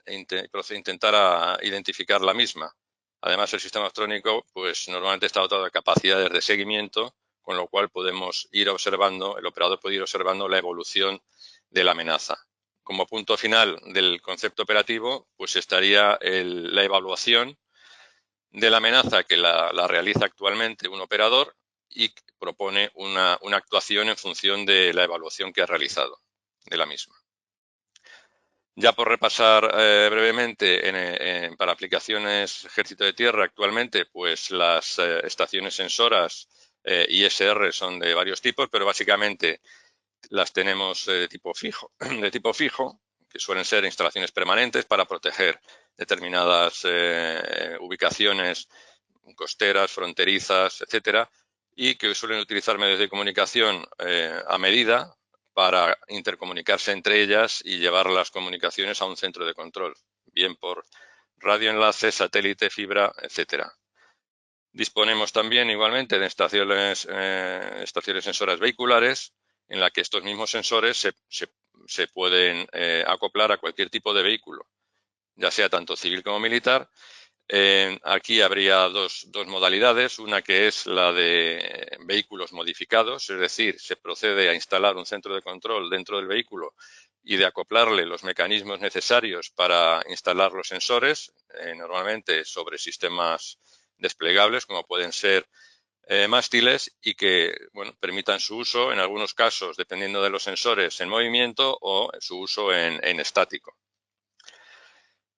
intentar identificar la misma. Además, el sistema electrónico pues, normalmente está dotado de capacidades de seguimiento, con lo cual podemos ir observando, el operador puede ir observando la evolución de la amenaza. Como punto final del concepto operativo, pues estaría la evaluación de la amenaza que la realiza actualmente un operador y propone una actuación en función de la evaluación que ha realizado de la misma. Ya por repasar brevemente, para aplicaciones Ejército de Tierra actualmente, pues las estaciones sensoras ISR son de varios tipos, pero básicamente las tenemos de tipo fijo, que suelen ser instalaciones permanentes para proteger determinadas ubicaciones costeras, fronterizas, etcétera, y que suelen utilizar medios de comunicación a medida para intercomunicarse entre ellas y llevar las comunicaciones a un centro de control, bien por radioenlace, satélite, fibra, etcétera. Disponemos también igualmente de estaciones sensoras vehiculares en la que estos mismos sensores se pueden acoplar a cualquier tipo de vehículo, ya sea tanto civil como militar. Aquí habría dos modalidades, una que es la de vehículos modificados, es decir, se procede a instalar un centro de control dentro del vehículo y de acoplarle los mecanismos necesarios para instalar los sensores, normalmente sobre sistemas desplegables, como pueden ser mástiles, y que bueno, permitan su uso, en algunos casos, dependiendo de los sensores, en movimiento o su uso en estático.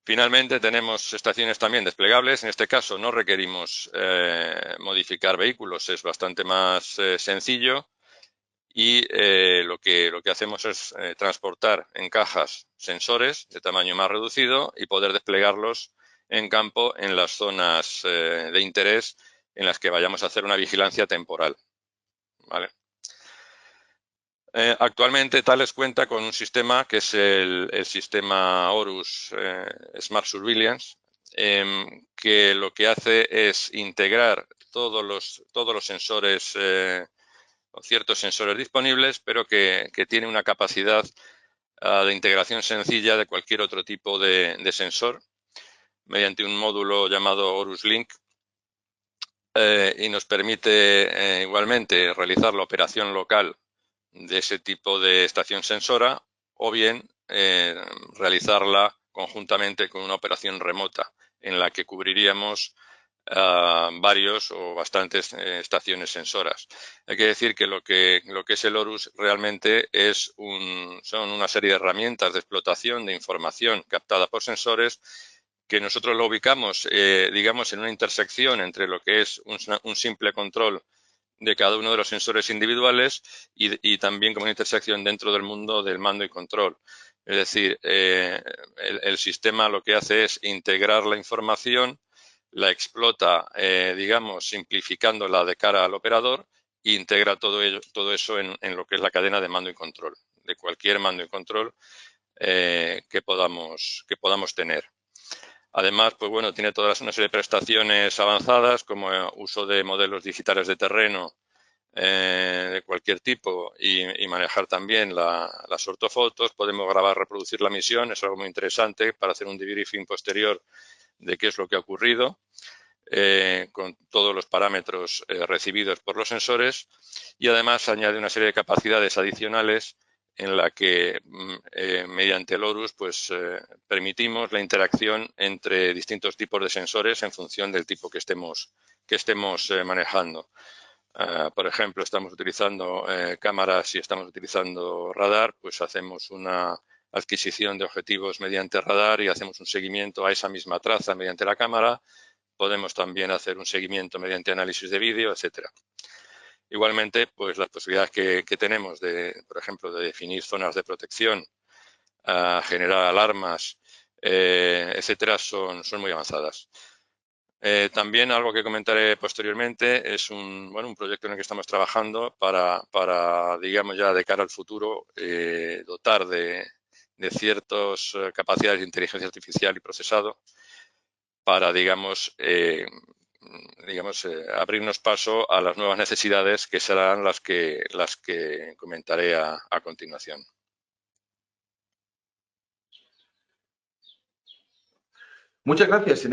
Finalmente, tenemos estaciones también desplegables. En este caso, no requerimos modificar vehículos, es bastante más sencillo. Y lo que hacemos es transportar en cajas sensores de tamaño más reducido y poder desplegarlos en campo en las zonas de interés en las que vayamos a hacer una vigilancia temporal, ¿vale? Actualmente Thales cuenta con un sistema que es el sistema Horus Smart Surveillance, que lo que hace es integrar todos los sensores o ciertos sensores disponibles, pero que tiene una capacidad de integración sencilla de cualquier otro tipo de sensor mediante un módulo llamado Horus Link, y nos permite igualmente realizar la operación local de ese tipo de estación sensora o bien realizarla conjuntamente con una operación remota en la que cubriríamos varios o bastantes estaciones sensoras. Hay que decir que lo que es el Horus realmente son una serie de herramientas de explotación de información captada por sensores que nosotros lo ubicamos, digamos, en una intersección entre lo que es un simple control de cada uno de los sensores individuales y también como una intersección dentro del mundo del mando y control. Es decir, el sistema lo que hace es integrar la información, la explota, digamos, simplificándola de cara al operador e integra todo eso en lo que es la cadena de mando y control, de cualquier mando y control que podamos tener. Además, pues bueno, tiene toda una serie de prestaciones avanzadas como uso de modelos digitales de terreno de cualquier tipo y manejar también las ortofotos. Podemos grabar, reproducir la misión, es algo muy interesante para hacer un debriefing posterior de qué es lo que ha ocurrido con todos los parámetros recibidos por los sensores y además añade una serie de capacidades adicionales en la que mediante el Horus pues, permitimos la interacción entre distintos tipos de sensores en función del tipo que estemos manejando. Por ejemplo, estamos utilizando cámaras y estamos utilizando radar, pues hacemos una adquisición de objetivos mediante radar y hacemos un seguimiento a esa misma traza mediante la cámara. Podemos también hacer un seguimiento mediante análisis de vídeo, etcétera. Igualmente, pues las posibilidades que tenemos por ejemplo, de definir zonas de protección, generar alarmas, etcétera, son muy avanzadas. También algo que comentaré posteriormente es un proyecto en el que estamos trabajando para digamos, ya de cara al futuro, dotar de ciertas capacidades de inteligencia artificial y procesado para, digamos, abrirnos paso a las nuevas necesidades que serán las que comentaré a continuación. Muchas gracias.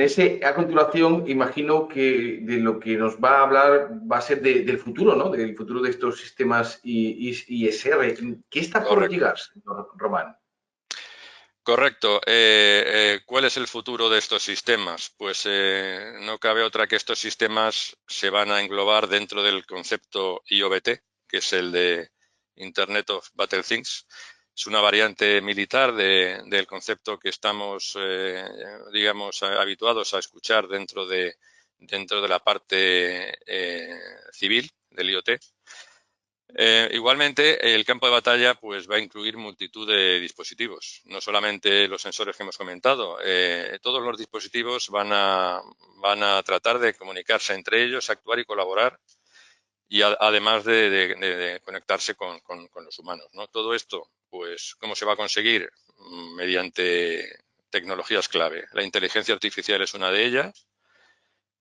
A continuación, imagino que de lo que nos va a hablar va a ser del futuro, ¿no? Del futuro de estos sistemas ISR. ¿Qué está por llegar, señor Román? Correcto. ¿Cuál es el futuro de estos sistemas? Pues no cabe otra que estos sistemas se van a englobar dentro del concepto IoBT, que es el de Internet of Battle Things. Es una variante militar del concepto que estamos, digamos, habituados a escuchar dentro de la parte civil del IoT. Igualmente, el campo de batalla pues, va a incluir multitud de dispositivos, no solamente los sensores que hemos comentado. Todos los dispositivos van a tratar de comunicarse entre ellos, actuar y colaborar, y además de conectarse con los humanos, ¿no? Todo esto, pues, ¿cómo se va a conseguir? Mediante tecnologías clave. La inteligencia artificial es una de ellas,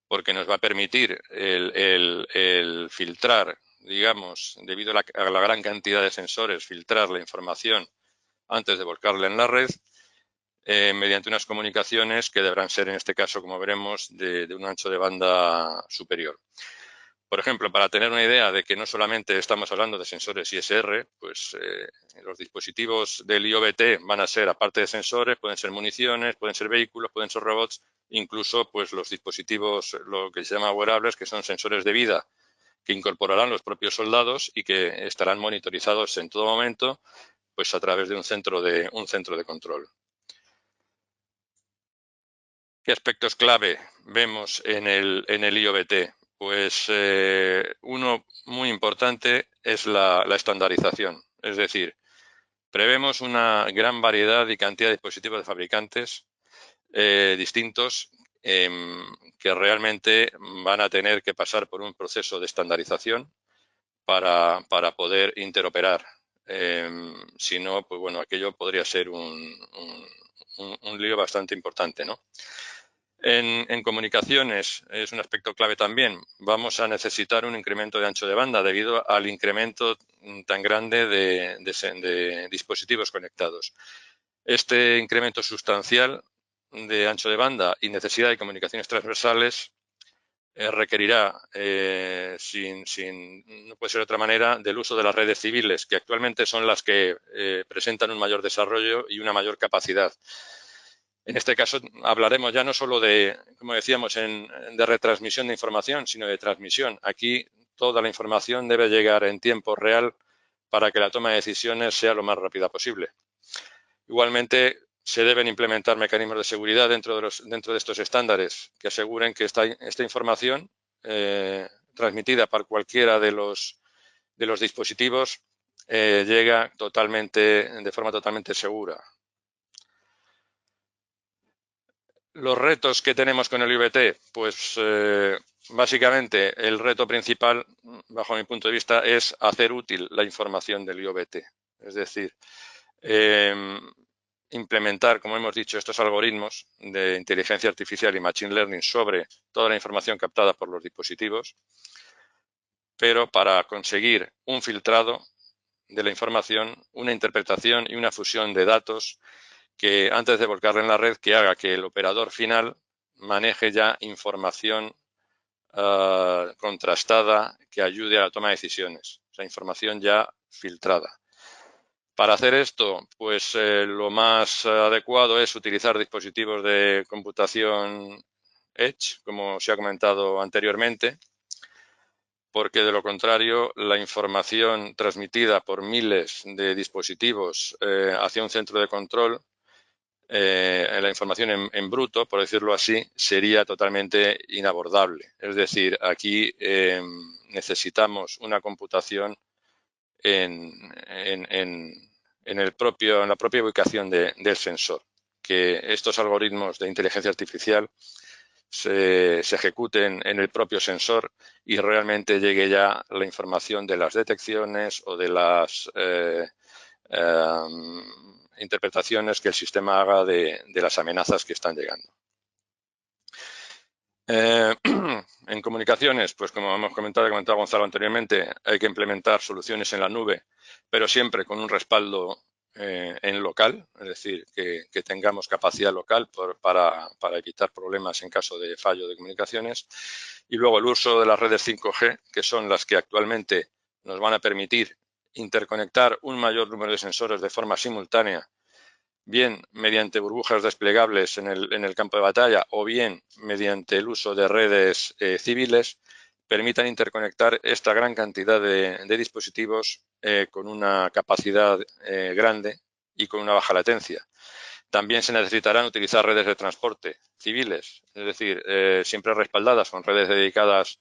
porque nos va a permitir el filtrar, digamos, debido a la gran cantidad de sensores, filtrar la información antes de volcarla en la red mediante unas comunicaciones que deberán ser, en este caso, como veremos, de un ancho de banda superior. Por ejemplo, para tener una idea de que no solamente estamos hablando de sensores ISR, pues los dispositivos del IoBT van a ser, aparte de sensores, pueden ser municiones, pueden ser vehículos, pueden ser robots, incluso pues los dispositivos, lo que se llama wearables, que son sensores de vida, que incorporarán los propios soldados y que estarán monitorizados en todo momento, pues a través de un centro de control. ¿Qué aspectos clave vemos en el IoBT? Pues uno muy importante es la estandarización. Es decir, prevemos una gran variedad y cantidad de dispositivos de fabricantes distintos que realmente van a tener que pasar por un proceso de estandarización para poder interoperar. Si no, pues bueno, aquello podría ser un lío bastante importante, ¿no? En comunicaciones es un aspecto clave también. Vamos a necesitar un incremento de ancho de banda debido al incremento tan grande de dispositivos conectados. Este incremento sustancial de ancho de banda y necesidad de comunicaciones transversales requerirá, no puede ser de otra manera, del uso de las redes civiles, que actualmente son las que presentan un mayor desarrollo y una mayor capacidad. En este caso hablaremos ya no solo de, como decíamos, de retransmisión de información, sino de transmisión. Aquí toda la información debe llegar en tiempo real para que la toma de decisiones sea lo más rápida posible. Igualmente, se deben implementar mecanismos de seguridad dentro de estos estándares que aseguren que esta información transmitida por cualquiera de los dispositivos llega de forma totalmente segura. Los retos que tenemos con el IoT, pues básicamente el reto principal, bajo mi punto de vista, es hacer útil la información del IoT. Es decir, implementar, como hemos dicho, estos algoritmos de inteligencia artificial y machine learning sobre toda la información captada por los dispositivos, pero para conseguir un filtrado de la información, una interpretación y una fusión de datos que antes de volcarla en la red, que haga que el operador final maneje ya información contrastada que ayude a la toma de decisiones, o sea, información ya filtrada. Para hacer esto, pues lo más adecuado es utilizar dispositivos de computación Edge, como se ha comentado anteriormente, porque de lo contrario la información transmitida por miles de dispositivos hacia un centro de control, la información en bruto, por decirlo así, sería totalmente inabordable. Es decir, aquí necesitamos una computación en la propia ubicación del sensor, que estos algoritmos de inteligencia artificial se ejecuten en el propio sensor y realmente llegue ya la información de las detecciones o de las interpretaciones que el sistema haga de las amenazas que están llegando. En comunicaciones, pues como hemos comentado Gonzalo anteriormente, hay que implementar soluciones en la nube, pero siempre con un respaldo en local, es decir, que tengamos capacidad local para evitar problemas en caso de fallo de comunicaciones. Y luego el uso de las redes 5G, que son las que actualmente nos van a permitir interconectar un mayor número de sensores de forma simultánea, bien mediante burbujas desplegables en el campo de batalla o bien mediante el uso de redes civiles, permitan interconectar esta gran cantidad de dispositivos con una capacidad grande y con una baja latencia. También se necesitarán utilizar redes de transporte civiles, es decir, siempre respaldadas con redes dedicadas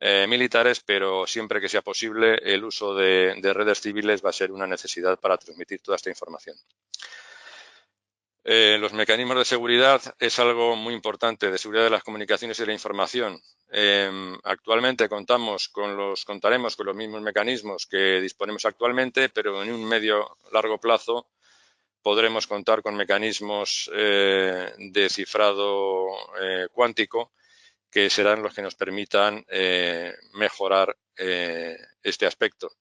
militares, pero siempre que sea posible el uso de redes civiles va a ser una necesidad para transmitir toda esta información. Los mecanismos de seguridad es algo muy importante, de seguridad de las comunicaciones y de la información. Actualmente contaremos con los mismos mecanismos que disponemos actualmente, pero en un medio-largo plazo podremos contar con mecanismos de cifrado cuántico que serán los que nos permitan mejorar este aspecto.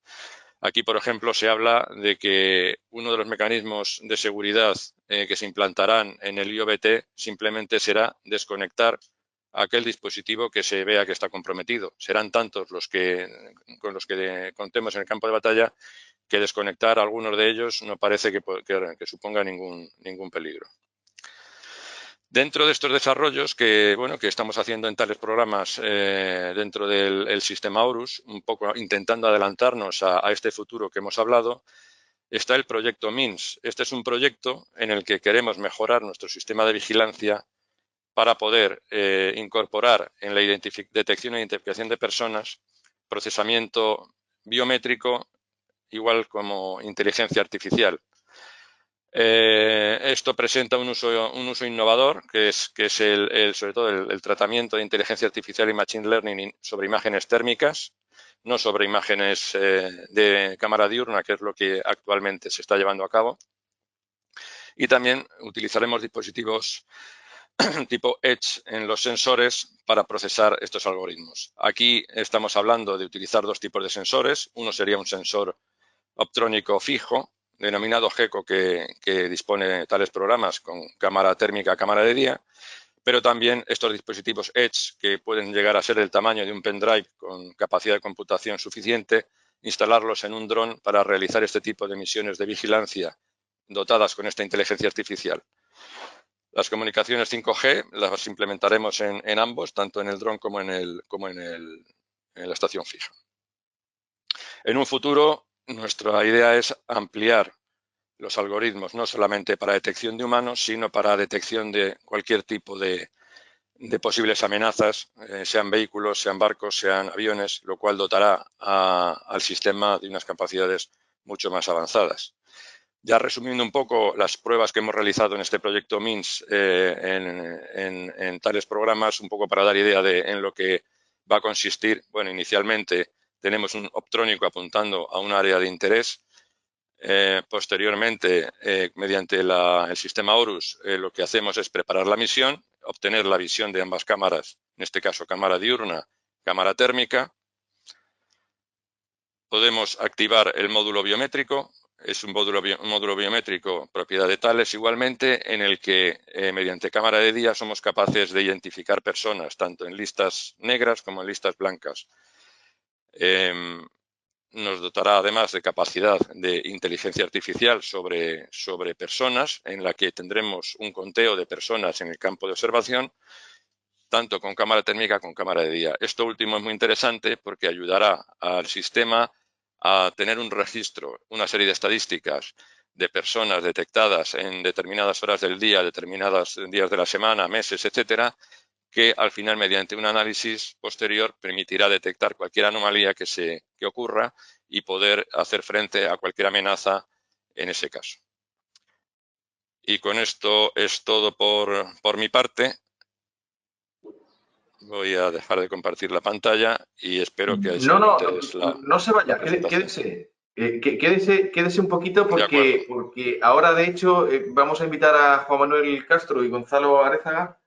Aquí, por ejemplo, se habla de que uno de los mecanismos de seguridad que se implantarán en el IoT simplemente será desconectar aquel dispositivo que se vea que está comprometido. Serán tantos con los que contemos en el campo de batalla que desconectar algunos de ellos no parece que suponga ningún peligro. Dentro de estos desarrollos que estamos haciendo en tales programas dentro del sistema Horus, un poco intentando adelantarnos a este futuro que hemos hablado, está el proyecto MINS. Este es un proyecto en el que queremos mejorar nuestro sistema de vigilancia para poder incorporar en la detección e identificación de personas procesamiento biométrico igual como inteligencia artificial. Esto presenta un uso innovador, que es sobre todo el tratamiento de inteligencia artificial y machine learning sobre imágenes térmicas, no sobre imágenes de cámara diurna, que es lo que actualmente se está llevando a cabo. Y también utilizaremos dispositivos tipo Edge en los sensores para procesar estos algoritmos. Aquí estamos hablando de utilizar dos tipos de sensores. Uno sería un sensor optrónico fijo, denominado GECO, que dispone de tales programas con cámara térmica, cámara de día, pero también estos dispositivos Edge, que pueden llegar a ser del tamaño de un pendrive con capacidad de computación suficiente, instalarlos en un dron para realizar este tipo de misiones de vigilancia dotadas con esta inteligencia artificial. Las comunicaciones 5G las implementaremos en ambos, tanto en el dron como en la estación fija. En un futuro, nuestra idea es ampliar los algoritmos, no solamente para detección de humanos, sino para detección de cualquier tipo de posibles amenazas, sean vehículos, sean barcos, sean aviones, lo cual dotará al sistema de unas capacidades mucho más avanzadas. Ya resumiendo un poco las pruebas que hemos realizado en este proyecto MINS en tales programas, un poco para dar idea en lo que va a consistir. Bueno, inicialmente tenemos un optrónico apuntando a un área de interés. Posteriormente, mediante el sistema Horus, lo que hacemos es preparar la misión, obtener la visión de ambas cámaras, en este caso cámara diurna, cámara térmica. Podemos activar el módulo biométrico. Es un módulo biométrico propiedad de Thales igualmente, en el que mediante cámara de día somos capaces de identificar personas, tanto en listas negras como en listas blancas. Nos dotará además de capacidad de inteligencia artificial sobre personas, en la que tendremos un conteo de personas en el campo de observación, tanto con cámara térmica como con cámara de día. Esto último es muy interesante porque ayudará al sistema a tener un registro, una serie de estadísticas de personas detectadas en determinadas horas del día, determinados días de la semana, meses, etcétera, que al final, mediante un análisis posterior, permitirá detectar cualquier anomalía que ocurra y poder hacer frente a cualquier amenaza en ese caso. Y con esto es todo por mi parte. Voy a dejar de compartir la pantalla y espero que se aguante no se vaya, quédese. Quédese un poquito porque ahora, de hecho, vamos a invitar a Juan Manuel Castro y Gonzalo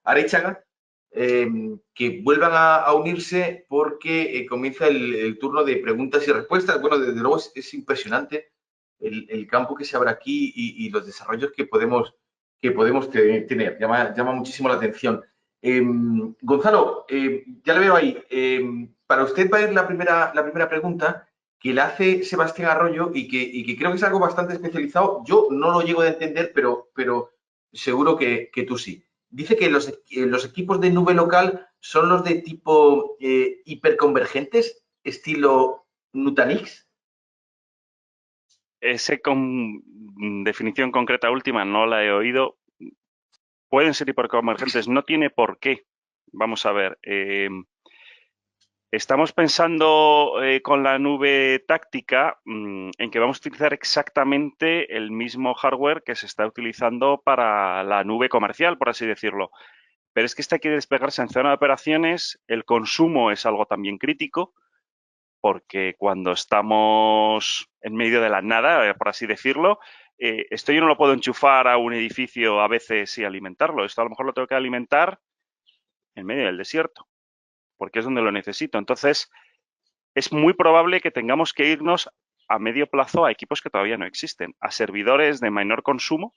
Arechaga que vuelvan a unirse porque comienza el turno de preguntas y respuestas. Bueno, desde luego es impresionante el campo que se abre aquí y los desarrollos que podemos tener. Llama muchísimo la atención. Gonzalo, ya le veo ahí. Para usted va a ir la primera pregunta que le hace Sebastián Arroyo y que creo que es algo bastante especializado. Yo no lo llego a entender, pero seguro que tú sí. Dice que los equipos de nube local son los de tipo hiperconvergentes, estilo Nutanix. Con definición concreta última no la he oído. Pueden ser hiperconvergentes, no tiene por qué. Vamos a ver. Estamos pensando con la nube táctica en que vamos a utilizar exactamente el mismo hardware que se está utilizando para la nube comercial, por así decirlo. Pero es que esta quiere despegarse en zona de operaciones, el consumo es algo también crítico, porque cuando estamos en medio de la nada, por así decirlo, esto yo no lo puedo enchufar a un edificio a veces y alimentarlo. Esto a lo mejor lo tengo que alimentar en medio del desierto, porque es donde lo necesito. Entonces, es muy probable que tengamos que irnos a medio plazo a equipos que todavía no existen, a servidores de menor consumo,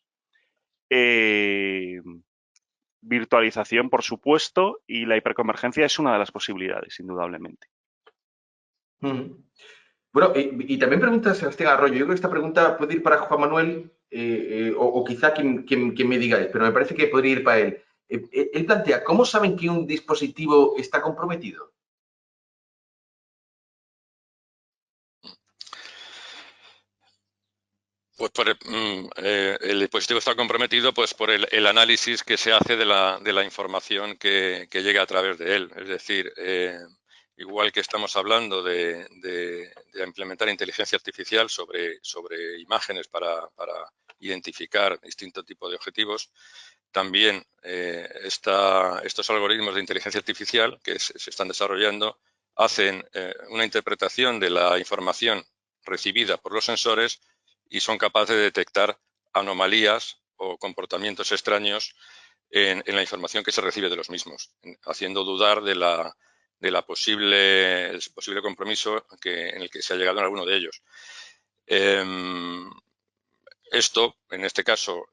virtualización, por supuesto, y la hiperconvergencia es una de las posibilidades, indudablemente. Bueno, y también pregunta Sebastián Arroyo. Yo creo que esta pregunta puede ir para Juan Manuel o quizá quien me digáis, pero me parece que podría ir para él. Él plantea, ¿cómo saben que un dispositivo está comprometido? Pues el dispositivo está comprometido pues por el análisis que se hace de la información que llega a través de él. Es decir, igual que estamos hablando de implementar inteligencia artificial sobre imágenes para identificar distintos tipos de objetivos, también estos algoritmos de inteligencia artificial que se están desarrollando hacen una interpretación de la información recibida por los sensores y son capaces de detectar anomalías o comportamientos extraños en la información que se recibe de los mismos, haciendo dudar del posible compromiso en el que se ha llegado en alguno de ellos. Esto, en este caso,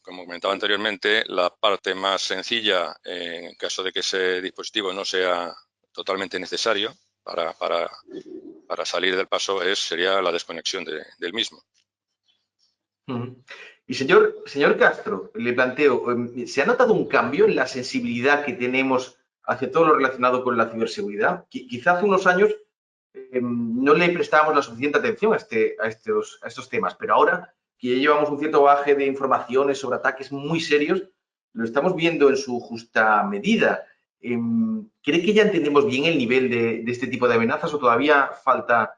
como comentaba anteriormente, la parte más sencilla, en caso de que ese dispositivo no sea totalmente necesario para salir del paso, sería la desconexión del mismo. Y señor Castro, le planteo, ¿se ha notado un cambio en la sensibilidad que tenemos hacia todo lo relacionado con la ciberseguridad? Quizá hace unos años no le prestábamos la suficiente atención a estos temas, pero ahora que ya llevamos un cierto bagaje de informaciones sobre ataques muy serios, lo estamos viendo en su justa medida. ¿Cree que ya entendemos bien el nivel de este tipo de amenazas o todavía falta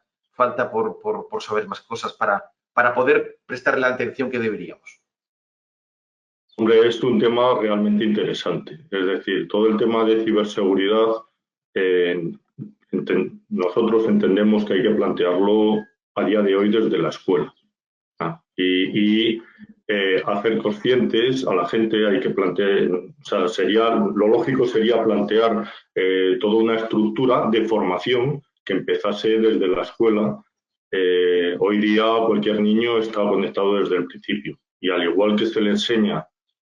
por saber más cosas para poder prestarle la atención que deberíamos? Hombre, es un tema realmente interesante. Es decir, todo el tema de ciberseguridad, nosotros entendemos que hay que plantearlo a día de hoy desde la escuela. Y hacer conscientes a la gente, hay que plantear, o sea, lo lógico sería plantear toda una estructura de formación que empezase desde la escuela. Hoy día cualquier niño está conectado desde el principio y al igual que se le enseña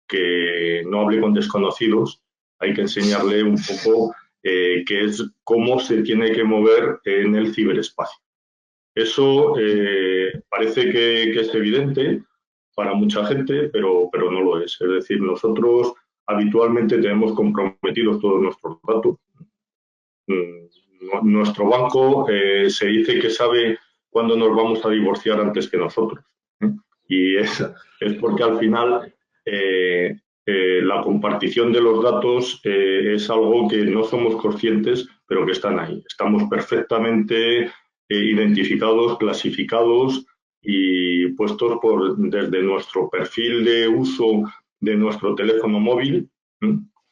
que no hable con desconocidos, hay que enseñarle un poco qué es cómo se tiene que mover en el ciberespacio. Eso parece que es evidente para mucha gente, pero no lo es. Es decir, nosotros habitualmente tenemos comprometidos todos nuestros datos. Nuestro banco se dice que sabe cuándo nos vamos a divorciar antes que nosotros. Y es porque al final la compartición de los datos es algo que no somos conscientes, pero que están ahí. Estamos perfectamente identificados, clasificados y puestos desde nuestro perfil de uso de nuestro teléfono móvil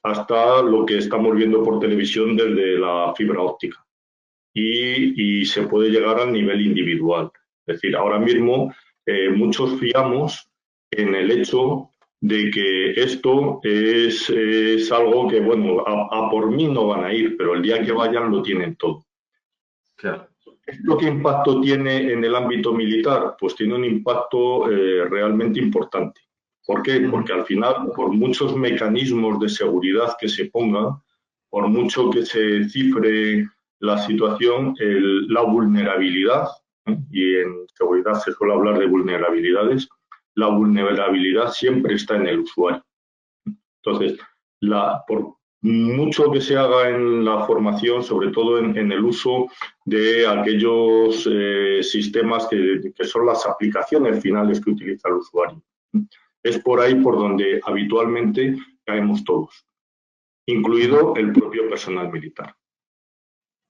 hasta lo que estamos viendo por televisión desde la fibra óptica. Y se puede llegar al nivel individual. Es decir, ahora mismo muchos fiamos en el hecho de que esto es algo que, bueno, a por mí no van a ir, pero el día que vayan lo tienen todo. Claro. ¿Esto qué impacto tiene en el ámbito militar? Pues tiene un impacto realmente importante. ¿Por qué? Porque al final, por muchos mecanismos de seguridad que se pongan, por mucho que se cifre la situación, la vulnerabilidad, y en seguridad se suele hablar de vulnerabilidades, la vulnerabilidad siempre está en el usuario. Entonces, por mucho que se haga en la formación, sobre todo en el uso de aquellos sistemas que son las aplicaciones finales que utiliza el usuario, es por ahí por donde habitualmente caemos todos, incluido el propio personal militar.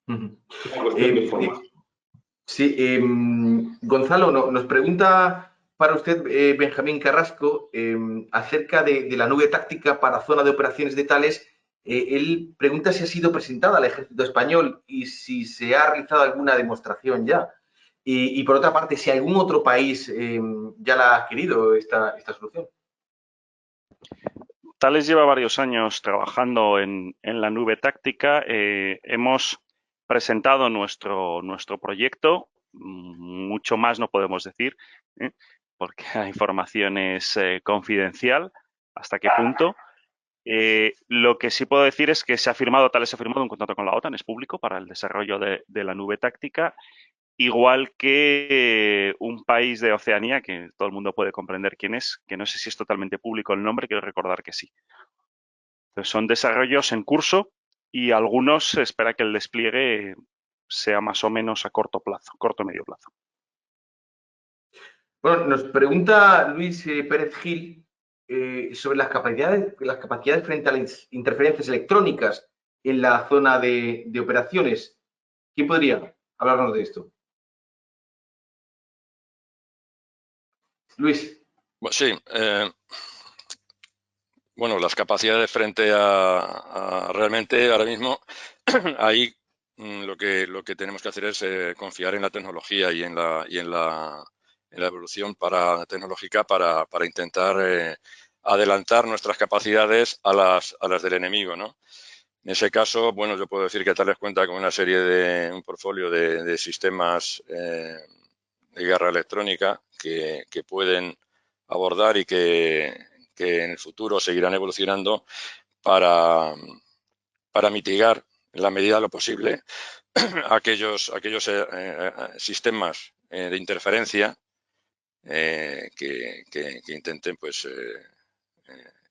Es una cuestión de formación. Sí, Gonzalo, nos pregunta para usted Benjamín Carrasco acerca de la nube táctica para zona de operaciones de Thales. Él pregunta si ha sido presentada al Ejército Español y si se ha realizado alguna demostración ya. Y por otra parte, si algún otro país ya la ha adquirido esta solución. Thales lleva varios años trabajando en la nube táctica. Hemos presentado nuestro proyecto. Mucho más no podemos decir, porque la información es confidencial. ¿Hasta qué punto? Lo que sí puedo decir es que Thales ha firmado un contrato con la OTAN, es público, para el desarrollo de la nube táctica. Igual que un país de Oceanía, que todo el mundo puede comprender quién es, que no sé si es totalmente público el nombre, quiero recordar que sí. Entonces, son desarrollos en curso y algunos se espera que el despliegue sea más o menos a corto plazo, corto o medio plazo. Bueno, nos pregunta Luis Pérez Gil sobre las capacidades frente a las interferencias electrónicas en la zona de operaciones. ¿Quién podría hablarnos de esto? Luis. Sí. Bueno, las capacidades frente a realmente ahora mismo ahí lo que tenemos que hacer es confiar en la tecnología y en la evolución tecnológica para intentar adelantar nuestras capacidades a las del enemigo, ¿no? En ese caso, bueno, yo puedo decir que Thales cuenta con un portfolio de sistemas guerra electrónica que pueden abordar y que en el futuro seguirán evolucionando para mitigar en la medida de lo posible aquellos sistemas de interferencia que intenten pues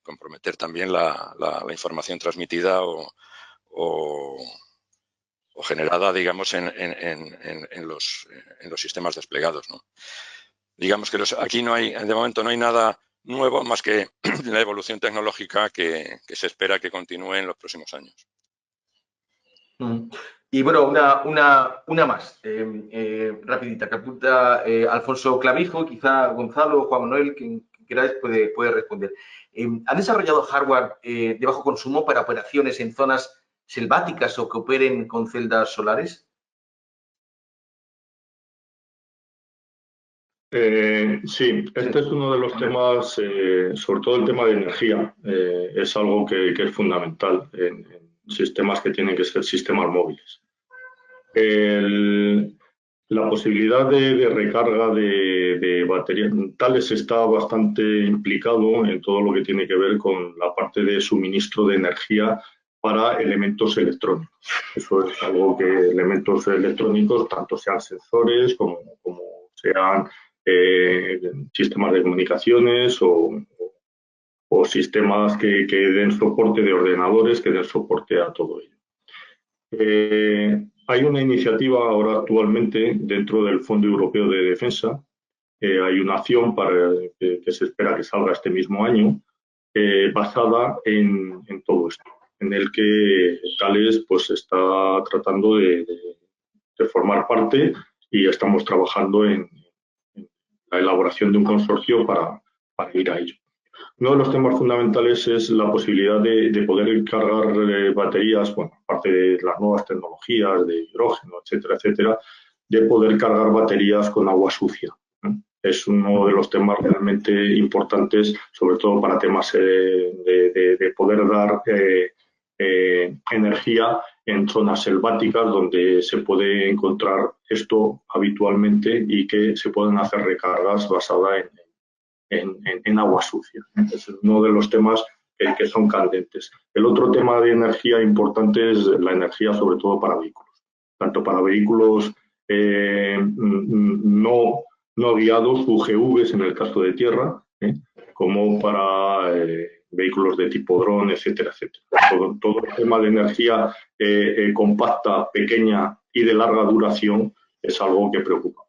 comprometer también la información transmitida o generada, digamos, en los sistemas desplegados, ¿no? Digamos que aquí de momento no hay nada nuevo más que la evolución tecnológica que se espera que continúe en los próximos años. Y bueno, una más, rapidita, que apunta Alfonso Clavijo, quizá Gonzalo o Juan Manuel, quien queráis puede responder. ¿Han desarrollado hardware de bajo consumo para operaciones en zonas selváticas o que operen con celdas solares? Sí, este es uno de los temas, sobre todo el tema de energía, es algo que es fundamental en sistemas que tienen que ser sistemas móviles. La posibilidad de recarga de baterías tales está bastante implicado en todo lo que tiene que ver con la parte de suministro de energía para elementos electrónicos. Eso es algo que elementos electrónicos, tanto sean sensores como sean sistemas de comunicaciones o sistemas que den soporte de ordenadores, que den soporte a todo ello. Hay una iniciativa ahora actualmente dentro del Fondo Europeo de Defensa. Hay una acción que se espera que salga este mismo año, basada en todo esto, en el que Thales pues, está tratando de formar parte y estamos trabajando en la elaboración de un consorcio para ir a ello. Uno de los temas fundamentales es la posibilidad de poder cargar baterías, bueno, aparte de las nuevas tecnologías de hidrógeno, etcétera, etcétera, de poder cargar baterías con agua sucia. Es uno de los temas realmente importantes, sobre todo para temas de poder dar energía en zonas selváticas donde se puede encontrar esto habitualmente y que se pueden hacer recargas basadas en agua sucia. Es uno de los temas que son candentes. El otro tema de energía importante es la energía sobre todo para vehículos, tanto para vehículos no guiados, UGVs en el caso de tierra, como para vehículos de tipo dron, etcétera, etcétera. Todo el tema de energía compacta, pequeña y de larga duración es algo que preocupa.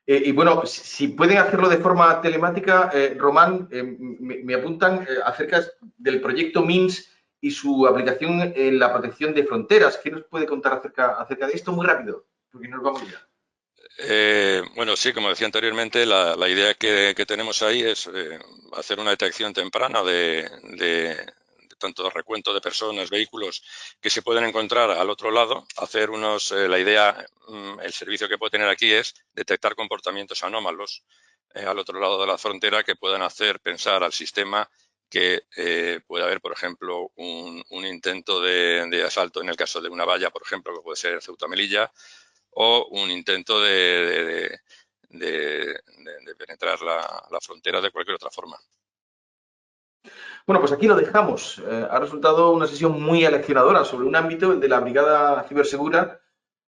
Y bueno, si pueden hacerlo de forma telemática, Román, me apuntan acerca del proyecto MINS y su aplicación en la protección de fronteras. ¿Qué nos puede contar acerca de esto? Muy rápido, porque nos vamos ya. Bueno, sí, como decía anteriormente, la idea que tenemos ahí es hacer una detección temprana de tanto recuento de personas, vehículos que se pueden encontrar al otro lado, hacer la idea, el servicio que puede tener aquí es detectar comportamientos anómalos al otro lado de la frontera que puedan hacer pensar al sistema que puede haber, por ejemplo, un intento de asalto en el caso de una valla, por ejemplo, que puede ser Ceuta Melilla, o un intento de penetrar la frontera de cualquier otra forma. Bueno, pues aquí lo dejamos. Ha resultado una sesión muy aleccionadora sobre un ámbito, el de la Brigada Cibersegura,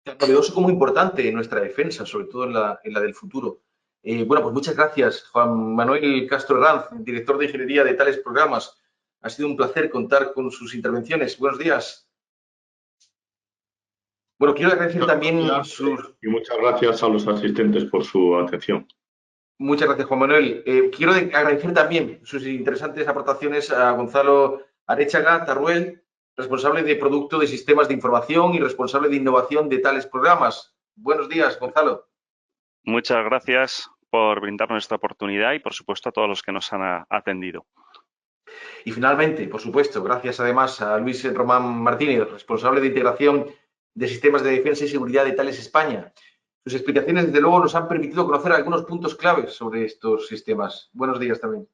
tan novedoso como importante en nuestra defensa, sobre todo en la del futuro. Bueno, pues muchas gracias, Juan Manuel Castro Herranz, director de Ingeniería de Tales Programas. Ha sido un placer contar con sus intervenciones. Buenos días. Bueno, quiero agradecer también sus... Y muchas gracias a los asistentes por su atención. Muchas gracias, Juan Manuel. Quiero agradecer también sus interesantes aportaciones a Gonzalo Arechaga Tarruel, responsable de Producto de Sistemas de Información y responsable de Innovación de Tales Programas. Buenos días, Gonzalo. Muchas gracias por brindarnos esta oportunidad y, por supuesto, a todos los que nos han atendido. Y finalmente, por supuesto, gracias además a Luis Román Martínez, responsable de Integración de Sistemas de Defensa y Seguridad de Thales España. Sus explicaciones, desde luego, nos han permitido conocer algunos puntos claves sobre estos sistemas. Buenos días también.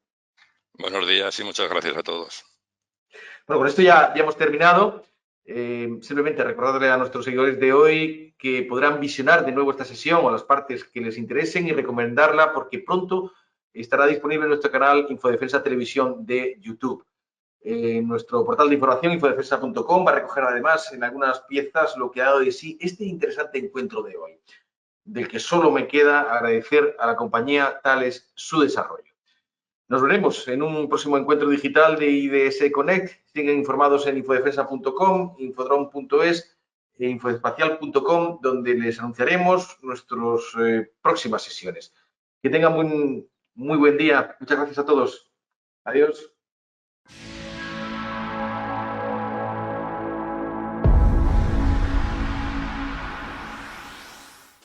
Buenos días y muchas gracias a todos. Bueno, con esto ya hemos terminado. Simplemente recordarle a nuestros seguidores de hoy que podrán visionar de nuevo esta sesión o las partes que les interesen y recomendarla porque pronto estará disponible en nuestro canal Infodefensa Televisión de YouTube. En nuestro portal de información, infodefensa.com, va a recoger además en algunas piezas lo que ha dado de sí este interesante encuentro de hoy, del que solo me queda agradecer a la compañía Thales su desarrollo. Nos veremos en un próximo encuentro digital de IDS Connect. Siguen informados en infodefensa.com, infodrone.es e infodespacial.com, donde les anunciaremos nuestras próximas sesiones. Que tengan muy buen día. Muchas gracias a todos. Adiós.